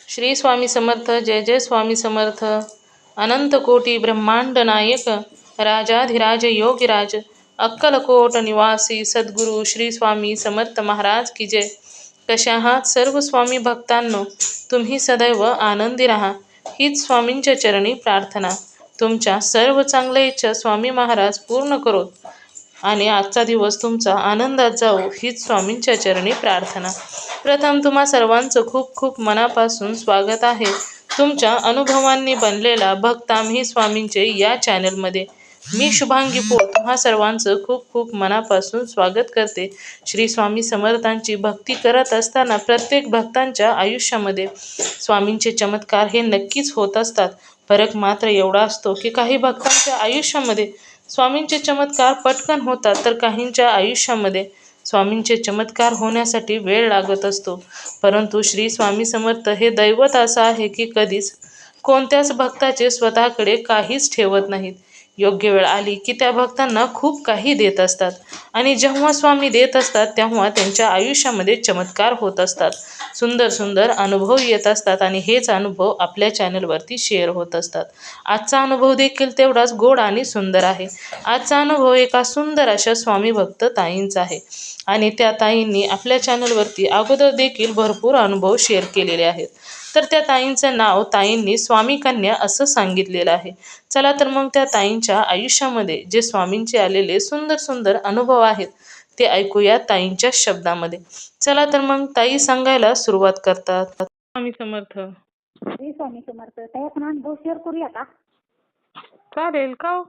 श्री स्वामी समर्थ. जय जय स्वामी समर्थ. अनंत कोटी ब्रह्मांड नायक राजाधिराज योगीराज अक्कलकोट निवासी सद्गुरू श्री स्वामी समर्थ महाराज की जय. कशा आहात सर्व स्वामी भक्तांनो? तुम्ही सदैव आनंदी राहा हीच स्वामींच्या चरणी प्रार्थना. तुमच्या सर्व चांगल्या इच्छा स्वामी महाराज पूर्ण करोत आणि आजचा दिवस तुमचा आनंदात जाओ हीच स्वामींच्या चरणी प्रार्थना. प्रथम तुम्हा सर्वांचं खूप खूप मनापासून स्वागत आहे तुमच्या अनुभवांनी बनलेला भक्त आम्ही स्वामींचे या चॅनलमध्ये. मी शुभांगी पोळ तुम्हा सर्वांचं खूप खूप मनापासून स्वागत करते. श्री स्वामी समर्थांची भक्ती करत असताना प्रत्येक भक्तांच्या आयुष्यामध्ये स्वामींचे चमत्कार हे नक्कीच होत असतात. फरक मात्र एवढा असतो की काही भक्तांच्या आयुष्यामध्ये स्वामींचे चमत्कार पटकन होतात तर काहींच्या आयुष्यामध्ये स्वामींचे चमत्कार होण्यासाठी वेळ लागत असतो. परंतु श्री स्वामी समर्थ हे दैवत असं आहे की कधीच कोणत्याच भक्ताचे स्वतःकडे काहीच ठेवत नाहीत. योग्य वेळ आली की त्या भक्तांना खूप काही देत असतात आणि जेव्हा स्वामी देत असतात तेव्हा त्यांच्या आयुष्यामध्ये चमत्कार होत असतात. सुंदर सुंदर अनुभव येत असतात आणि हेच अनुभव आपल्या चॅनलवरती शेअर होत असतात. आजचा अनुभव देखील तेवढाच गोड आणि सुंदर आहे. आजचा अनुभव एका सुंदर अशा स्वामी भक्त ताईंचा आहे आणि त्या ताईंनी आपल्या चॅनलवरती अगोदर देखील भरपूर अनुभव शेअर केलेले आहेत. तर त्या ताईंचं नाव ताईंनी स्वामी कन्या असं सांगितलेलं आहे. चला तर मग त्या ताईंच्या आयुष्यामध्ये जे स्वामींचे आलेले सुंदर सुंदर अनुभव आहेत ते ऐकूया ताईंच्या शब्दामध्ये. चला तर मग ताई सांगायला सुरुवात करतात. स्वामी समर्थ. श्री स्वामी समर्थ. ताई आपण अनुभव शेअर करूया का? चालेल का हो?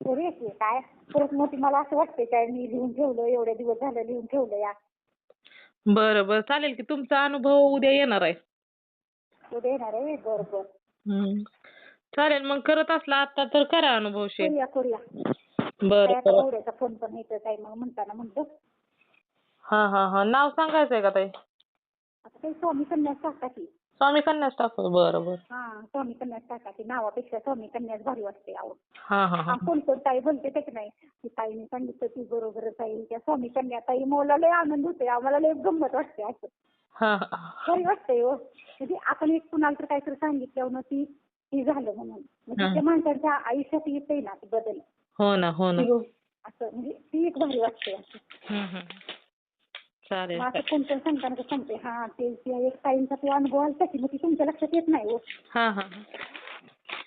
करूया की. काय परत मोठी मला असं वाटतंय काय मी लिहून ठेवलं, एवढे दिवस झालं लिहून ठेवलं या. बरं बरं चालेल की. तुमचा अनुभव उद्या येणार आहे. उद्या येणार आहे. बरं बरं चालेल मग. करत असला आता तर करा अनुभव शेअर. करूया करूया. बरं काय आता बरं. एवढ्याचा फोन पण येतो काय मग म्हणताना म्हणतो. हा हा हा. नाव सांगायचंय का ताई? आता काही स्वामी कन्यास टाका की. स्वामी कन्याच टाकू. बरं बरं. हा स्वामी कन्यास टाका की. नावापेक्षा स्वामी कन्यास भारी वाटते आवड. हा हा हा. कोण कोण ताई बोलते त्याच नाही की ताईने सांगितलं ती बरोबरच आहे. त्या स्वामी कन्या ताई मला लय आनंद होते. आम्हाला लय गंमत वाटते असं. हा बरी वाटतंय हो. म्हणजे आपण एक कुणाला तर काहीतरी सांगितलं ती झालं म्हणून म्हणजे त्या माणसाच्या आयुष्यात येते ना ती बदल. हो ना हो ना. असं म्हणजे ती एक भारी वाटते असं. चालेल. असं कोणतं सांगताना का सांगते हा ते एक ताईंचा तो अनुभव आला की मग ती तुमच्या लक्षात येत नाही हो. हा हा.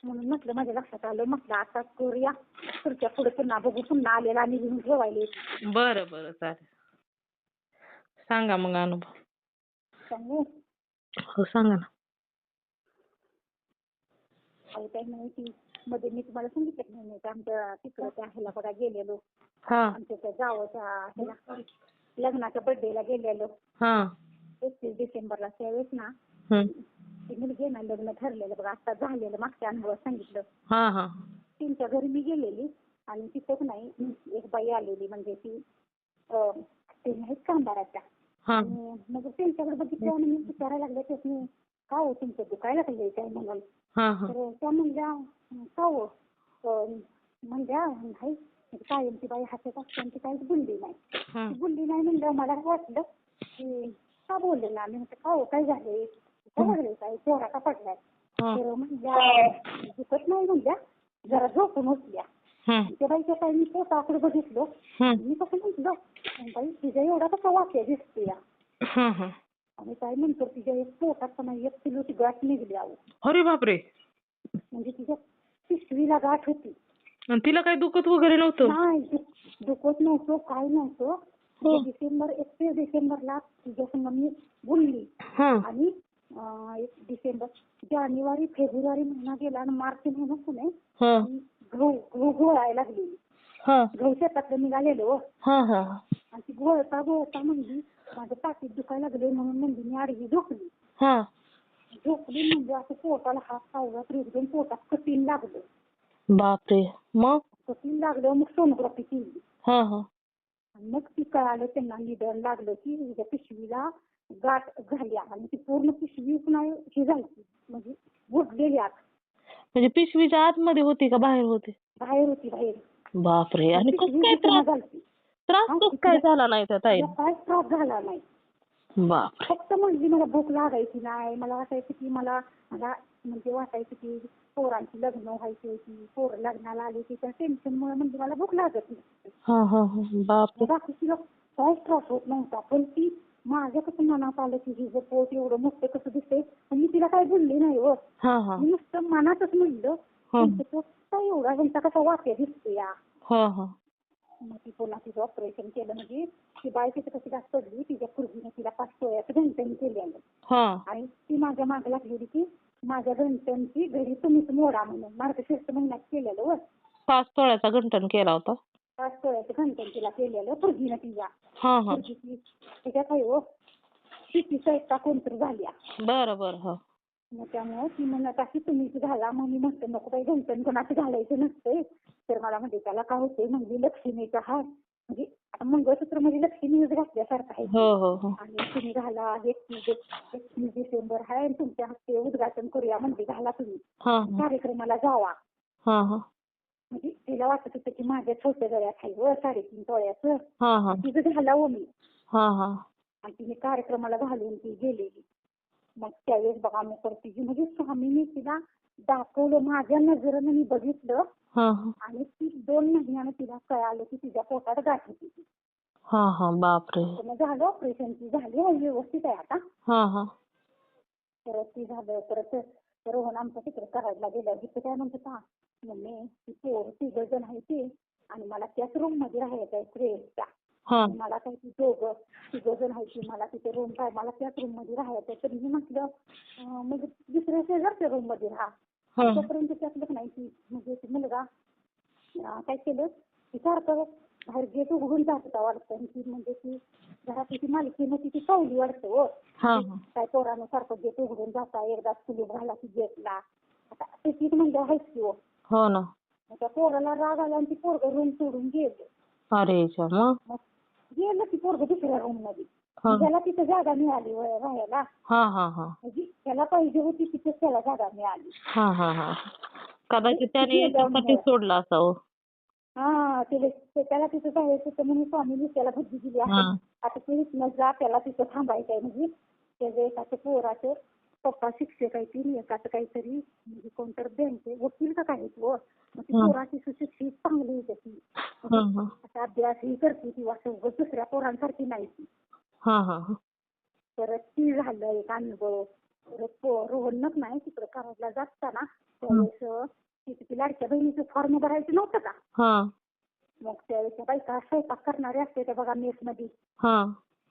म्हणून म्हटलं माझ्या लक्षात आलं. म्हटलं आता करूया पुढच्या पुढे पुन्हा बघू. पुन्हा आलेला आणि घेऊन ठेवायला. बरं बरं चालेल. सांगा मग अनुभव. सांगू? हो सांगा ना. काही काही नाही ती मध्ये मी तुम्हाला सांगितलं नाही का आमच्या तिकडं त्या ह्याला बघा गेलेलो. हा आमच्या त्या जावच्या ह्याला लग्नाच्या बर्थडेला गेलेलो. हा 31 डिसेंबरला. त्यावेळेस ना ती मुलगी ना लग्न ठरलेलं बघा आता झालेलं मागच्या अनुभवात सांगितलं. हा हा. त्यांच्या घरी मी गेलेली आणि तिथं नाही एक बाई आलेली म्हणजे ती ते नाहीत कामदाराच्या. आणि मग त्यांच्याकडे बघितलं आणि मी विचारायला लागले त्याने का हो तुमचं दुखायला लागलंय काय म्हणाल. तर त्या म्हणल्या का हो म्हणल्या नाही कायमची बाई हातात असते आणि ती काहीच बोलली नाही. ती बोलली नाही म्हणलं मला वाटलं की का बोलले ना. मी म्हटलं का हो काय झालंय काय लागलंय काय चोरा का पडलाय. तर म्हणल्या दुखत नाही म्हणल्या जरा झोपून उठल्या. त्या बाईच्या काही मी पोटाकडे बघितलं. मी कसं म्हटलं बाई तिच्या एवढा कसा वाक्य दिसतोय आणि काय म्हणतो तिच्या एक पोटात पण 1 किलोची गाठ निघली आहो. अरे बापरे. म्हणजे तिच्या पिशवीला गाठ होती. आणि तिला काही दुखत वगैरे नव्हतं? नाही दुखत नव्हतं काय नव्हतं. 31 डिसेंबरला तिच्यासमोर मी बोलली आणि 1 डिसेंबर जानेवारी फेब्रुवारी महिना गेला आणि मार्च महिन्यात नाही गहू गोळायला लागलेली. गहू शेतातलं निघालेलो आणि ती गोळता गोळता म्हणली माझं पाठीत दुखायला लागले म्हणून म्हणजे मी आडवी झोपली. झोपली म्हणजे असं पोटाला हात सावला तर एकदम पोटात कठीण लागलं. बापरे. मग कठीण लागलं मग सोनोग्राफी केली. मग ती कळालं त्यांना निदान लागलं की तिच्या पिशवीला गाठ झाली आणि ती पूर्ण पिशवी पुन्हा ही झाली म्हणजे बुडलेली आत. म्हणजे पिशवीच्या आतमध्ये होती का बाहेर होती? बाहेर होती बाहेर. बापरे. आणि कसं काय त्रास काय झाला नाही त्या ताईला? काय त्रास झाला नाही. बापरे. फक्त म्हणली मला भूक लागायची नाही. मला वाटायचं की मला मला म्हणजे वाटायचं की पोरांची लग्न व्हायची होती, पोरं लग्नाला आली की त्या टेन्शनमुळे म्हणजे मला भूक लागत नाही. हा हा हा. बापरे. बाकी तिला काहीच त्रास होत नव्हता. पण ती माझ्या कसं मनात आलं की हिचं पोट एवढं मोठं कसं दिसतंय. पण मी तिला काही बोलली नाही हो. हा हा मी नुसतं मनातच म्हणलं हा तुमचं पोट काय एवढा ह्यांचा कसा वाट्या दिसतो या. हा हा मग ती पुन्हा तिचं ऑपरेशन केलं. म्हणजे ती बाय तिथं कशी जास्त पडली. तिच्या पूर्वीने तिला 5 तोळ्याचं घंटन केलेलं. हा. आणि ती माझ्या मागे लागलेली की माझ्या घंटनची घडी तुम्हीच मोडा म्हणून. मार्गशीर्ष महिन्यात केलेलं व 5 तोळ्याचा गंठण केला होता. 5 तोळ्याचं घंटन तिला केलेलं पूर्वीनं तिच्या. हा हा. पूर्वीची त्याच्यात आहे हो शेतीचा एकटा कोणतरी झाल्या. बरं बरं. हा मग त्यामुळे ती म्हणत अशी तुम्हीच घाला. मग मी म्हणते नको काही घंटन कोणाचं घालायचं नसतंय. तर मला म्हणजे त्याला काय होतंय म्हणजे लक्ष्मीचा हा म्हणजे आता मंगळसूत्र म्हणजे लक्ष्मीच घातल्यासारखं आहे. हो हो हो. आणि तुम्ही घाला 31 डिसेंबर आहे आणि तुमच्या हस्ते उद्घाटन करूया म्हणजे घाला तुम्ही हा कार्यक्रमाला जावा. हा हा म्हणजे तिला वाटत होतं की माझ्या छोट्या गळ्यात आहे व 3.5 तोळ्याचं हा हा तिचं घालावं मी. हा हा आणि तिने कार्यक्रमाला घालून ती गेलेली. मग त्यावेळेस बघा मी करते की म्हणजे स्वामीने तिला दाखवलं माझ्या नजरेनं मी बघितलं. हा हा आणि ती 2 महिन्यानं तिला कळालं की तिच्या पोटात गाठ होती. हा हा. बापरे. मग झालं ऑपरेशन ती झाली आहे व्यवस्थित आहे आता. हा हा परत ती झालं परत रोहन आमच्या तिकडे करायला गेलं. तिथे काय म्हणत होता मम्मी ती पोर 3 जण आहे ते आणि मला त्याच रूम मध्ये राहायचं आहे श्रेयसच्या. हा मला काही ती 3 जण आहे ती मला तिथे रूम काय मला त्याच रूम मध्ये राहायचं आहे. तर मी म्हटलं मग दुसऱ्या शेजारच्या रूम मध्ये राहा. तोपर्यंत त्यातलं नाही की म्हणजे ती मुलगा काय केलं की सारखं बाहेर गेट उघडून जात होता वाटतं. ती म्हणजे ती घराची ती मालकीनं ती सावली वाटतं हो. काय पोरानं सारखं गेट उघडून जाता एकदा कुलूप घाला की गेटला. आता त्याची म्हणजे आहेच की हो. हो ना. त्या पोराला राग आला आणि ती पोरगं रूम सोडून गेलं. अरे मग गेलं ती पोरगं दुसऱ्या रूम मध्ये. त्याला तिथं जागा मिळाली राहायला. हा हा हा म्हणजे त्याला पाहिजे होती तिथेच त्याला जागा मिळाली. हा हा हा. कदाचित त्याने याच्यासाठी सोडला असावं. हा त्याला तिथं जायचं होतं म्हणून स्वामीने त्याला बुद्धी दिली आहे. आता तू इथनं जा त्याला तिथं थांबायचं आहे. म्हणजे त्याचं एकाचं पोराचं पप्पा शिक्षक आहे ती एकाचं काहीतरी म्हणजे कोणतर बँके वकील का काय हो. मग ती पोराची सुशिक्षित चांगली होती ती. असा अभ्यास ही करते ती असं दुसऱ्या पोरांसारखी नाही ती. परत ती झालं एक अनुभव. परत रोहनक नाही तिकडे करायला जाताना त्यावेळेस ती लाडक्या बहिणीचं फॉर्म भरायचं नव्हतं का. मग त्यावेळेस बायका स्वयंपाक करणारे असते त्या बघा मेस मध्ये.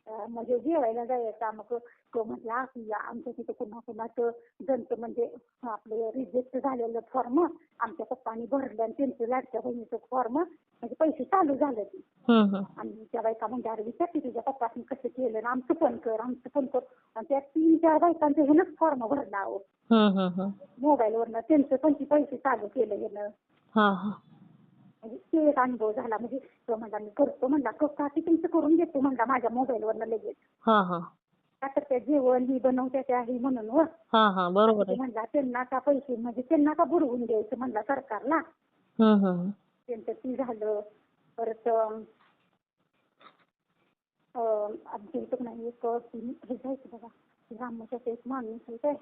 म्हणजे जेवायला जायचा. मग तो म्हटला की आमच्या तिथे कुणाचं जंत म्हणजे आपलं रिजेक्ट झालेलं फॉर्म आमच्या पप्पानी भरलं आणि त्यांचं लाडक्या बहिणीचं फॉर्म म्हणजे पैसे चालू झालं ती. आणि त्या बायका म्हणजे अरे विचारते तुझ्या पप्पानी कसं केलं ना आमचं पण कर. आणि त्या 3-4 बायकांचं हेनच फॉर्म भरला अहो मोबाईलवरनं. त्यांचं पण पैसे चालू केलं हेनं. म्हणजे ते एक अनुभव झाला. म्हणजे तो म्हणला मी करतो म्हणला काकी तुमचं करून देतो म्हणला माझ्या मोबाईलवरनं लगेच. का तर त्या जेवण ही बनवत्या त्या ही म्हणून व. बरोबर म्हणला त्यांना का पैसे म्हणजे त्यांना का बुडवून द्यायचं म्हणला सरकारला. त्यांचं ती झालं. परत आमच्या इथं नाही एक हे जायचं बघा रामोशाचा एक माणूस आहे काय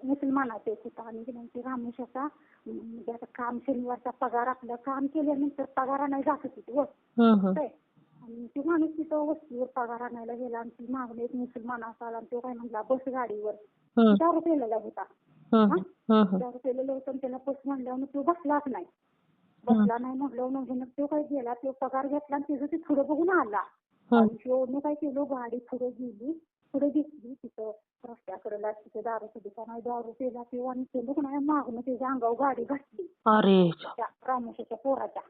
मुसलमानाचा एक होता. आणि त्यांची रामोशाचा म्हणजे आता काम शनिवारचा पगार आपलं काम केल्यानंतर पगार आणायला जात होती व. आणि तो माणूस तिथं वस्तीवर पगार आणायला गेला आणि ती मागणे एक मुसलमान असा आला आणि तो काय म्हणला बस गाडीवर 10 रुपयाला होता. 10 रुपयाला होता आणि त्याला बस म्हणल्यावर तो बसलाच नाही. बसला नाही म्हटलं तो काय गेला तो पगार घेतला आणि तिथं ते पुढे बघून आला. आणि काय केलं गाडी पुढे गेली पुढे घेतली तिथं रस्त्याकडे तिथे दारूचं दुकान आहे. दारू पेला तो आणि ते लोक नाही मागणं त्याच्या अंगावर गाडी घातली त्या रामोशाच्या पोराच्या.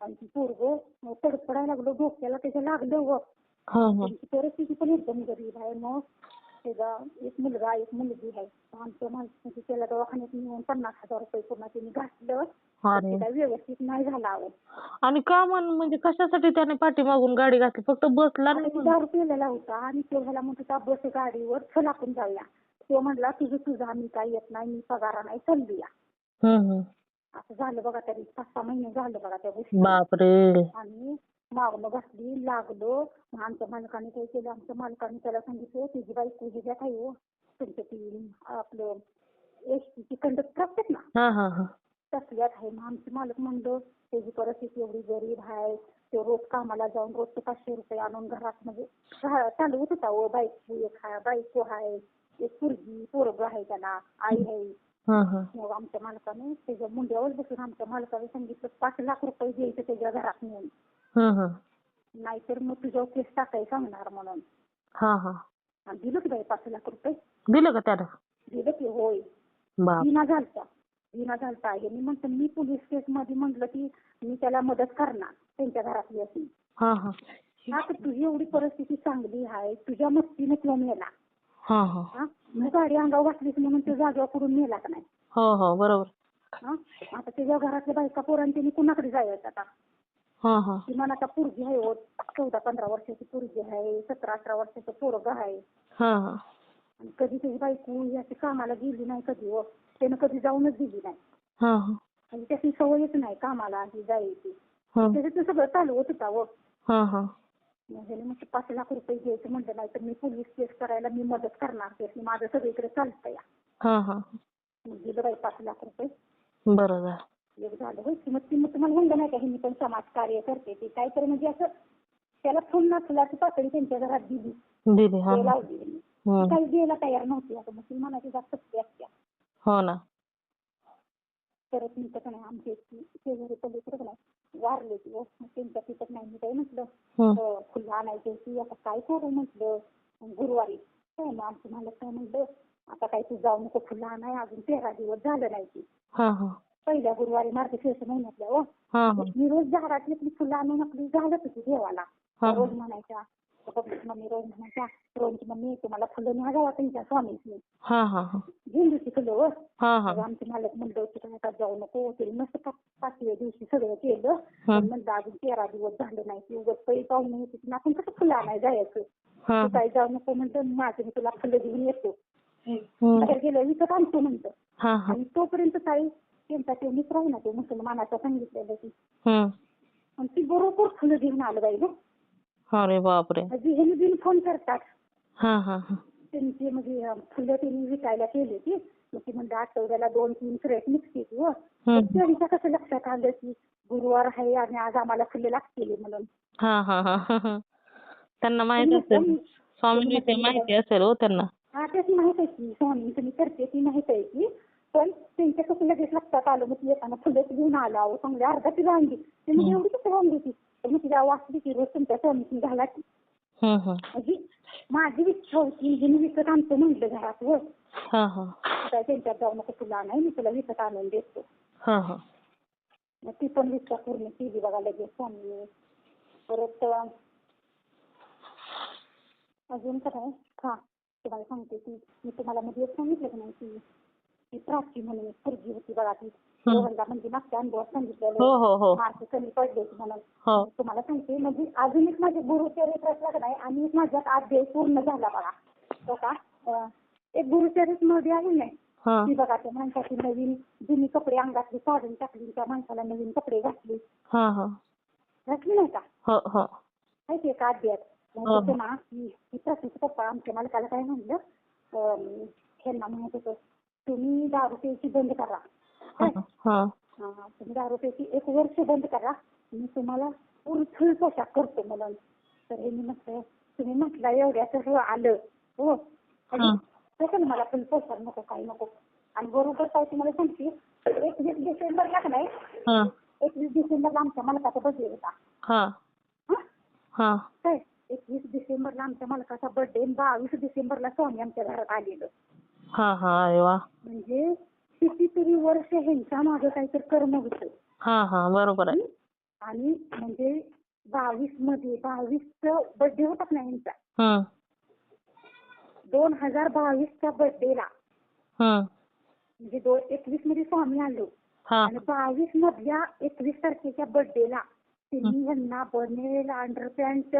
आणि ती पोरगं तडफडायला लागलो डोक्याला त्याच्या लागलं व. त्यांची परिस्थिती पण एकदम गरीब आहे. मग त्याचा एक मुलगा एक मुलगी आहे. आमच्या माणसाने त्याला दवाखान्यात नेऊन 50,000 रुपये पुन्हा त्यांनी घातलं. काय व्यवस्थित नाही झाला अहो. आणि का म्हणजे कशासाठी त्याने पाठीमागून गाडी घातली फक्त बसला नाही. 10 पेलेला होता आणि तो ह्याला म्हणत होता बस गाडीवर चल आपण जाऊया. तो म्हणला तुझं आम्ही काय येत नाही मी पगारा नाही चालूया. असं झालं बघा तरी 5-6 महिने झालं बघा त्या गोष्टी. बापरे. आणि मागणं घातली, लागलो. मग आमच्या मालकाने काय केलं, आमच्या मालकाने त्याला सांगितलं, तुझी बायको ह्याच्यात आहे हो, तुमच्या ती आपलं एसटीची कंडक्टर असतात ना, तसल्यात आहे. मग आमचे मालक म्हणलं त्याची परिस्थिती एवढी गरीब आहे, ते रोज कामाला जाऊन रोजचे 500 रुपये आणून घरात म्हणजे चालवत होता हो. बायको आहे, एक पोरग आहे, त्याला आई आहे. मग आमच्या मालकाने त्याच्या मुंड्यावर बसून आमच्या मालकाने सांगितलं 5 लाख रुपये द्यायचे त्याच्या घरात नेऊन, नाहीतर मग तुझ्यावर केस टाकायला सांगणार म्हणून. आणि दिलं की बाई 5 लाख रुपये दिलं का त्याला? दिलं की. होय. विना झालता आहे. मी म्हणतो मी पोलीस केस मध्ये म्हटलं की मी त्याला मदत करणार त्यांच्या घरातली अशी. आता तुझी एवढी परिस्थिती चांगली आहे, तुझ्या मस्तीने किंवा मेला, मग गाडी अंगावर घातलीस म्हणून तो जागेवर पडून मेला का नाही? हो बरोबर. आता त्याच्या घरातल्या बायका पोरांनी त्यांनी कुणाकडे जायचं आता? किमान आता पोरगी आहे हो, 14-15 वर्षाची पोरगी आहे, 17-18 वर्षाचं पोरग आहे. आणि कधी त्याची बायको याची कामाला गेली नाही कधी हो, त्यानं कधी जाऊनच दिली नाही. म्हणजे त्याची सवयच नाही कामाला ही जायची. त्याचं सगळं चालू होत होता हो. मग 5 लाख रुपये द्यायचं म्हणलं, नाही तर मी पोलीस केस करायला मी मदत करणार, त्याची माझं सगळीकडे चालतंय. मग दिलं बाई 5 लाख रुपये. बरं झालं. एक झालं होय. मग तुम्हाला म्हणलं नाही का ही पण समाजकार्य करते, ती काहीतरी म्हणजे असं त्याला फुल फुलाची पाकळी त्यांच्या घरात दिली, लावली. काही द्यायला तयार नव्हती. आता मग ती म्हणायची जास्त असत्या. हो ना. परत मी तर नाही आमची शेजारी पलीकडे नाही वारले ती, त्यांच्या तिथं नाही. मी काय म्हटलं फुलं आणायची होती, आता काय करू म्हटलं गुरुवारी. काय मग आमची मालक काय म्हटलं, आता काय तू जाऊ नको फुलं आणाय, अजून 13 दिवस झालं नाही ती. पहिल्या गुरुवारी मार्गशीर्ष महिन्यातल्या हो. मी रोज झाडातली फुलं आणून आपली घालत होती देवाला. रोज म्हणायच्या मम्मी, रोज म्हणायच्या रोजची मम्मी तुम्हाला फुलं न्या जावा तुमच्या स्वामीसनी, झेंडूची फुलं हो. आमचे मालक म्हणलं होते काय जाऊ नको, तरी मस्त 5व्या दिवशी सगळं केलं. म्हणलं अजून 13 दिवस झालं नाही, ती उगाच पै पाहुणे होती, आपण कसं फुलं आणाय जायचं, तू काय जाऊ नको म्हणलं, माझं मी तुला फुलं घेऊन येतो. बाहेर गेलं विकत आणतो म्हणतं. आणि तोपर्यंत काही त्यांचा ते मित्र आहे ना, ते मुसलमानाचा सांगितलेलं की, आणि ती बरोबर फुलं घेऊन आलं बाई गं. अरे बापरे. हे बिन फोन करतात त्यांची, म्हणजे फुलं त्यांनी विकायला केली ती. मग ती म्हणजे आठवड्याला 2-3 क्रेट निघते ती हो. त्यांच्या कसं लक्षात आलं की गुरुवार आहे आणि आज आम्हाला फुलं लागतील म्हणून. त्यांना माहिती असेल, स्वामींविषयी माहिती असेल हो त्यांना. त्याची माहित आहे की स्वामींचं मी करते ती माहित आहे की, पण त्यांच्या कसं लगेच लक्षात आलं. मग ती येताना फुलंच घेऊन आला, चांगली अर्धा किलो आणली. त्यांनी एवढी कसं आणली ती, मग तिला वाचली की रोज तुमच्या स्वामीची घाला की. माझी इच्छा होती मी विकत आणतो म्हटलं घरात वर. काय त्यांच्यात जाऊ नको फुलं आणाय, मी तुला विकत आणून देतो. मग ती पण इच्छा पूर्ण केली बघा लगेच स्वामीने. परत अजून काय तुम्हाला सांगते की, मी तुम्हाला मध्ये सांगितलं की नाही ती प्राची म्हणून एक पोरगी होती बघा, ती रोहनला म्हणजे मागच्या अनुभवात सांगितलेलं मार्क कमी पडले म्हणून. तुम्हाला सांगते म्हणजे अजून एक माझे गुरुचरित्रातला नाही आणि एक माझ्यात अध्याय पूर्ण झाला बघा. बघा एक गुरुचरित्र मध्ये आहे नाही ती बघा, त्या माणसाची नवीन जुनी कपडे अंगातली काढून टाकली, त्या माणसाला नवीन कपडे घातले, घातली नाही का, माहिती का अध्यायात. मग ना की प्रसूचा पप्पा आमच्या मालकाला काय म्हणलं, ह्यांना म्हणत होतं तुम्ही दारू प्यायची बंद करा, तुम्ही दारू प्यायची 1 वर्ष बंद करा, मी तुम्हाला फुल पोशाख करतो म्हणून. तर हे मी म्हटलं तुम्ही म्हटलं एवढ्याच आलं हो, कसं मला फुल पोशाख नको काही नको. आणि बरोबर काय तुम्हाला सांगते 21 डिसेंबरला का नाही, 21 डिसेंबरला आमच्या मालकाचा बर्थडे होता. काय 21 डिसेंबरला आमच्या मालकाचा बर्थडे, 22 डिसेंबरला स्वामी आमच्या घरात आलेलं. अरे वा. म्हणजे कितीतरी वर्ष ह्यांच्या मागं काहीतरी कर्म होतं. बरोबर आहे. आणि म्हणजे 22 बर्थडे होतात ना ह्यांचा, 2022च्या बर्थडेला म्हणजे 21 मध्ये स्वामी आलो आणि 22 मधल्या 21 तारखेच्या बर्थडेला त्यांनी ह्यांना बनेल, अंडरपॅन्ट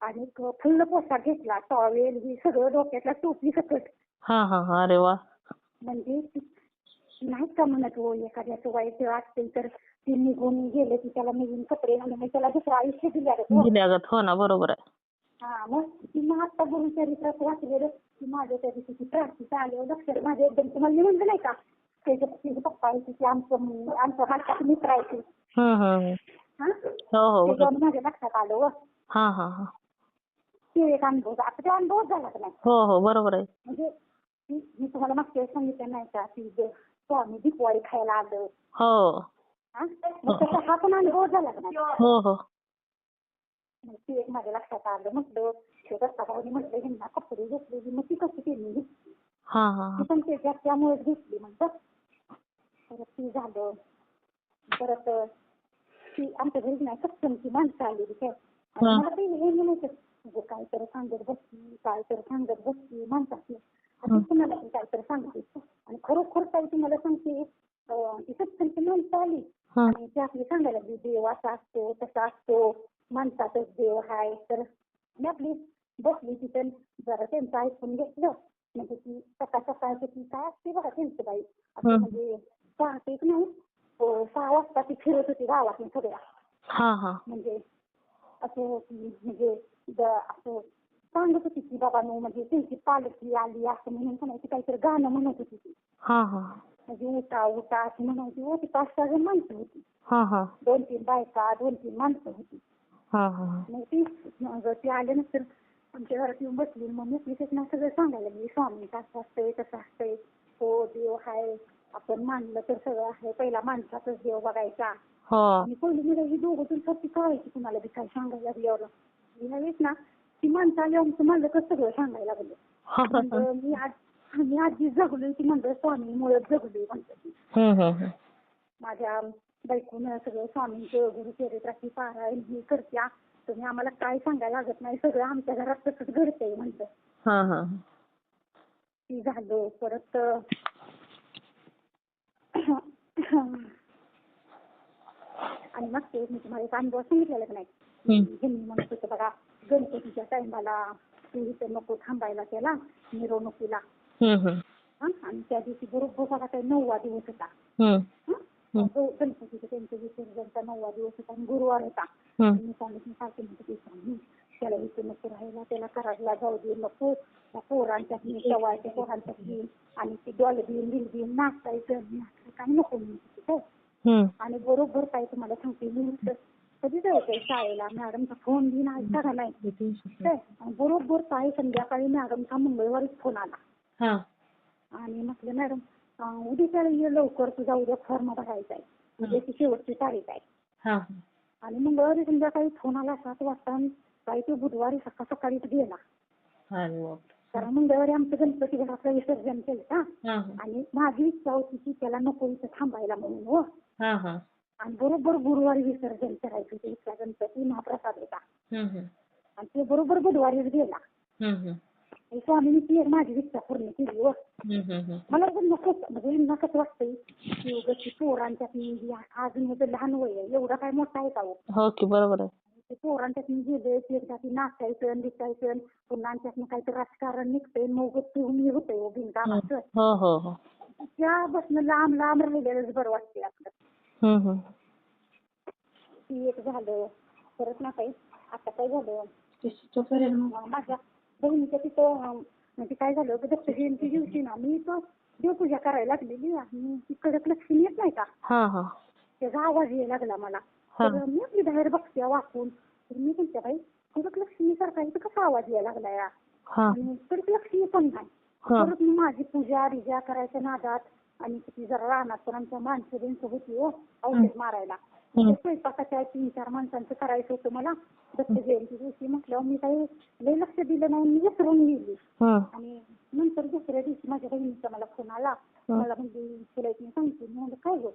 आणि फुल्ल पोशाख घेतला, टॉवेल ही सगळं डोक्यातला टोपी सकट. अरे वा. म्हणजे नाहीत का म्हणत हो एखाद्याचं वाईट असते तर ती निघून गेले की त्याला नवीन कपडे घालून म्हणजे त्याला दुसरं आयुष्य दिल्यागत. दिल्यागत हो ना बरोबर आहे. हा मग ती मग आता गुरुचरित्रात वाचलेलं की माझ्या त्या दिवशी प्रार्थना आल्यावर लक्षात माझ्या एकदम तुम्हाला मी म्हणलं नाही का त्याच्या तिचे पप्पा आहे की आमच्या मालकाचे मित्र आहे की हा हो ते हो जाऊन माझ्या लक्षात आलं व हा हा हा ते एक अनुभव आता ते अनुभव झाला का नाही हो हो बरोबर आहे. म्हणजे मी तुम्हाला मागच्या वेळेस सांगितलं नाही का की स्वामी दीपवाळी खायला आलं हो हा मग तसा हा पण अनुभव झाला का नाही. हो हो मग ती एक माझ्या लक्षात आलं म्हटलं ते दत्ताभाऊनी म्हटलं ह्यांना कपडे घेतलेली मग ती कशी केली घेतली हा हा ती पण त्यामुळेच घेतली म्हणतात. परत ती झालं परत ती आमच्या घरी नाही सत्संगची माणसं आलेली काय आणि मला ते हे म्हणायचं म्हणजे काहीतरी सांगत बसली माणसाची कुणाला काहीतरी सांगते आणि खरोखर काही तुम्हाला सांगते ती सत्संगची माणसं आली आणि ते आपली सांगायला लागली देव असा असतो तसा असतो माणसाचाच देव हाय तर मी आपली बसली तिथं जरा त्यांचं ऐकून घेतलं म्हणजे ती सकाळची ती काय असते बघा त्यांचं बाई असं म्हणजे पहाटे नाही 6 वाजता ती फिरत होती गावात सगळ्या म्हणजे असं म्हणजे असं सांगत होती की बाबा म्हणजे त्यांची पालखी आली असं म्हणून म्हणायची काहीतरी गाणं म्हणत होती ती म्हणजे उठा उठा अशी म्हणायची होती 5-6 जण माणसं होती 2-3 बायका 2-3 माणसं होती. मग ती आल्यानंतर आमच्या घरात येऊन बसली मग मी त्यांना सगळं सांगायला लागली स्वामींचं असं असतंय तसं असतंय हो देव हाय आपण मानलं तर सगळं आहे पहिला माणसाचाच देव बघायचा आणि पहिली मी ही दोघं तुमची कळायची कुणाला बी काय सांगायला लागल्यावर ह्यावेळेस ना ती माणसं आली आमचं म्हणलं तर सगळं सांगायला लागलं. मी आजी जगलोय ती म्हणलं स्वामीमुळेच जगलोय म्हणतात माझ्या बायकोनं सगळं स्वामींचं गुरुचरित्राची पारायण ही करत्या तुम्ही आम्हाला काय सांगायला लागत नाही सगळं आमच्या घरात तसंच घडतंय म्हणतं. ती झालं परत आणि मग ते मी तुम्हाला एक अनुभव सांगितलेला का नाही ह्यांनी म्हणत होतं बघा गणपतीच्या टायमाला तू इथं नको थांबायला त्याला मिरवणुकीला आणि त्या दिवशी बरोबर बघा काही 9वा दिवस होता गणपतीचं त्यांच्या विसर्जनचा 9वा दिवस होता आणि गुरुवार होता. मी सांगितलं सारखे म्हणते स्वामी त्याला इथं नको राहायला त्याला कराडला जाऊ दे नको त्या पोरांच्या सवायच्या पोरांच्या आणि ती डॉलबी नाचायचं काही नको म्हणते आणि बरोबर काय तुम्हाला सांगते मी कधी जायचंय शाळेला मॅडमचा फोन घेऊन ऐका का नाही बरोबर काय संध्याकाळी मॅडमचा मंगळवारीच फोन आला आणि म्हटलं मॅडम उद्या ये लवकर तुझा उद्या फॉर्म भरायचा आहे उद्याची शेवटची तारीख आहे आणि मंगळवारी संध्याकाळी फोन आला 7 वाजता काही ते बुधवारी सकाळीच गेला कारण मंगळवारी आमचं गणपती घराचं विसर्जन केलं आणि माझी इच्छा होती की त्याला नको इथं थांबायला म्हणून आणि बरोबर गुरुवारी विसर्जन करायचं ते इथला गणपती महाप्रसाद होता आणि ते बरोबर बुधवारीच गेला. स्वामींनी ती माझी इच्छा पूर्ण केली मला पण नको म्हणजे यांना कसं वाटतंय की उगाच पोरांच्या अजून माझं लहान वय आहे एवढा काय मोठा आहे का हो की बरोबर आहे. ते पोरांच्यात गेले एकदा ती नाचायचं दिसायचं पुन्हा आमच्यातनं काहीतरी राजकारण निघतंय मग तुम्ही होतंय बिनकामाचं त्या बसणं लांब लांब राहिलेलंच बरं वाटतंय आपलं. ती एक झालं परत ना काही आता काय झालं माझ्या बहिणीच्या तिथं म्हणजे काय झालं दत्त जयंती दिवशी ना मी तो देवपूजा करायला लागलेली आणि ती कडक लक्ष्मी येत नाही का त्याचा आवाज यायला लागला मला तर मी आपली बाहेर बघते वाचून तर मी म्हणते बाई कडक लक्ष्मी सारखा इथं कसा आवाज यायला लागला या आणि कडक लक्ष्मी पण नाही परत मी माझी पूजा रिजा करायच्या नादात आणि किती जरा रानात पण आमच्या माणसं बिनसं होती औषध मारायला स्वयंपाकाच्या 3-4 माणसांचं करायचं होतं मला दत्त जयंती दिवशी म्हटलं मी काही लय लक्ष दिलं नाही मी विसरून गेली आणि नंतर दुसऱ्या दिवशी माझ्या बहिणीचा मला फोन आला मला म्हणजे तुला एक मी सांगते मी म्हणलं काय गं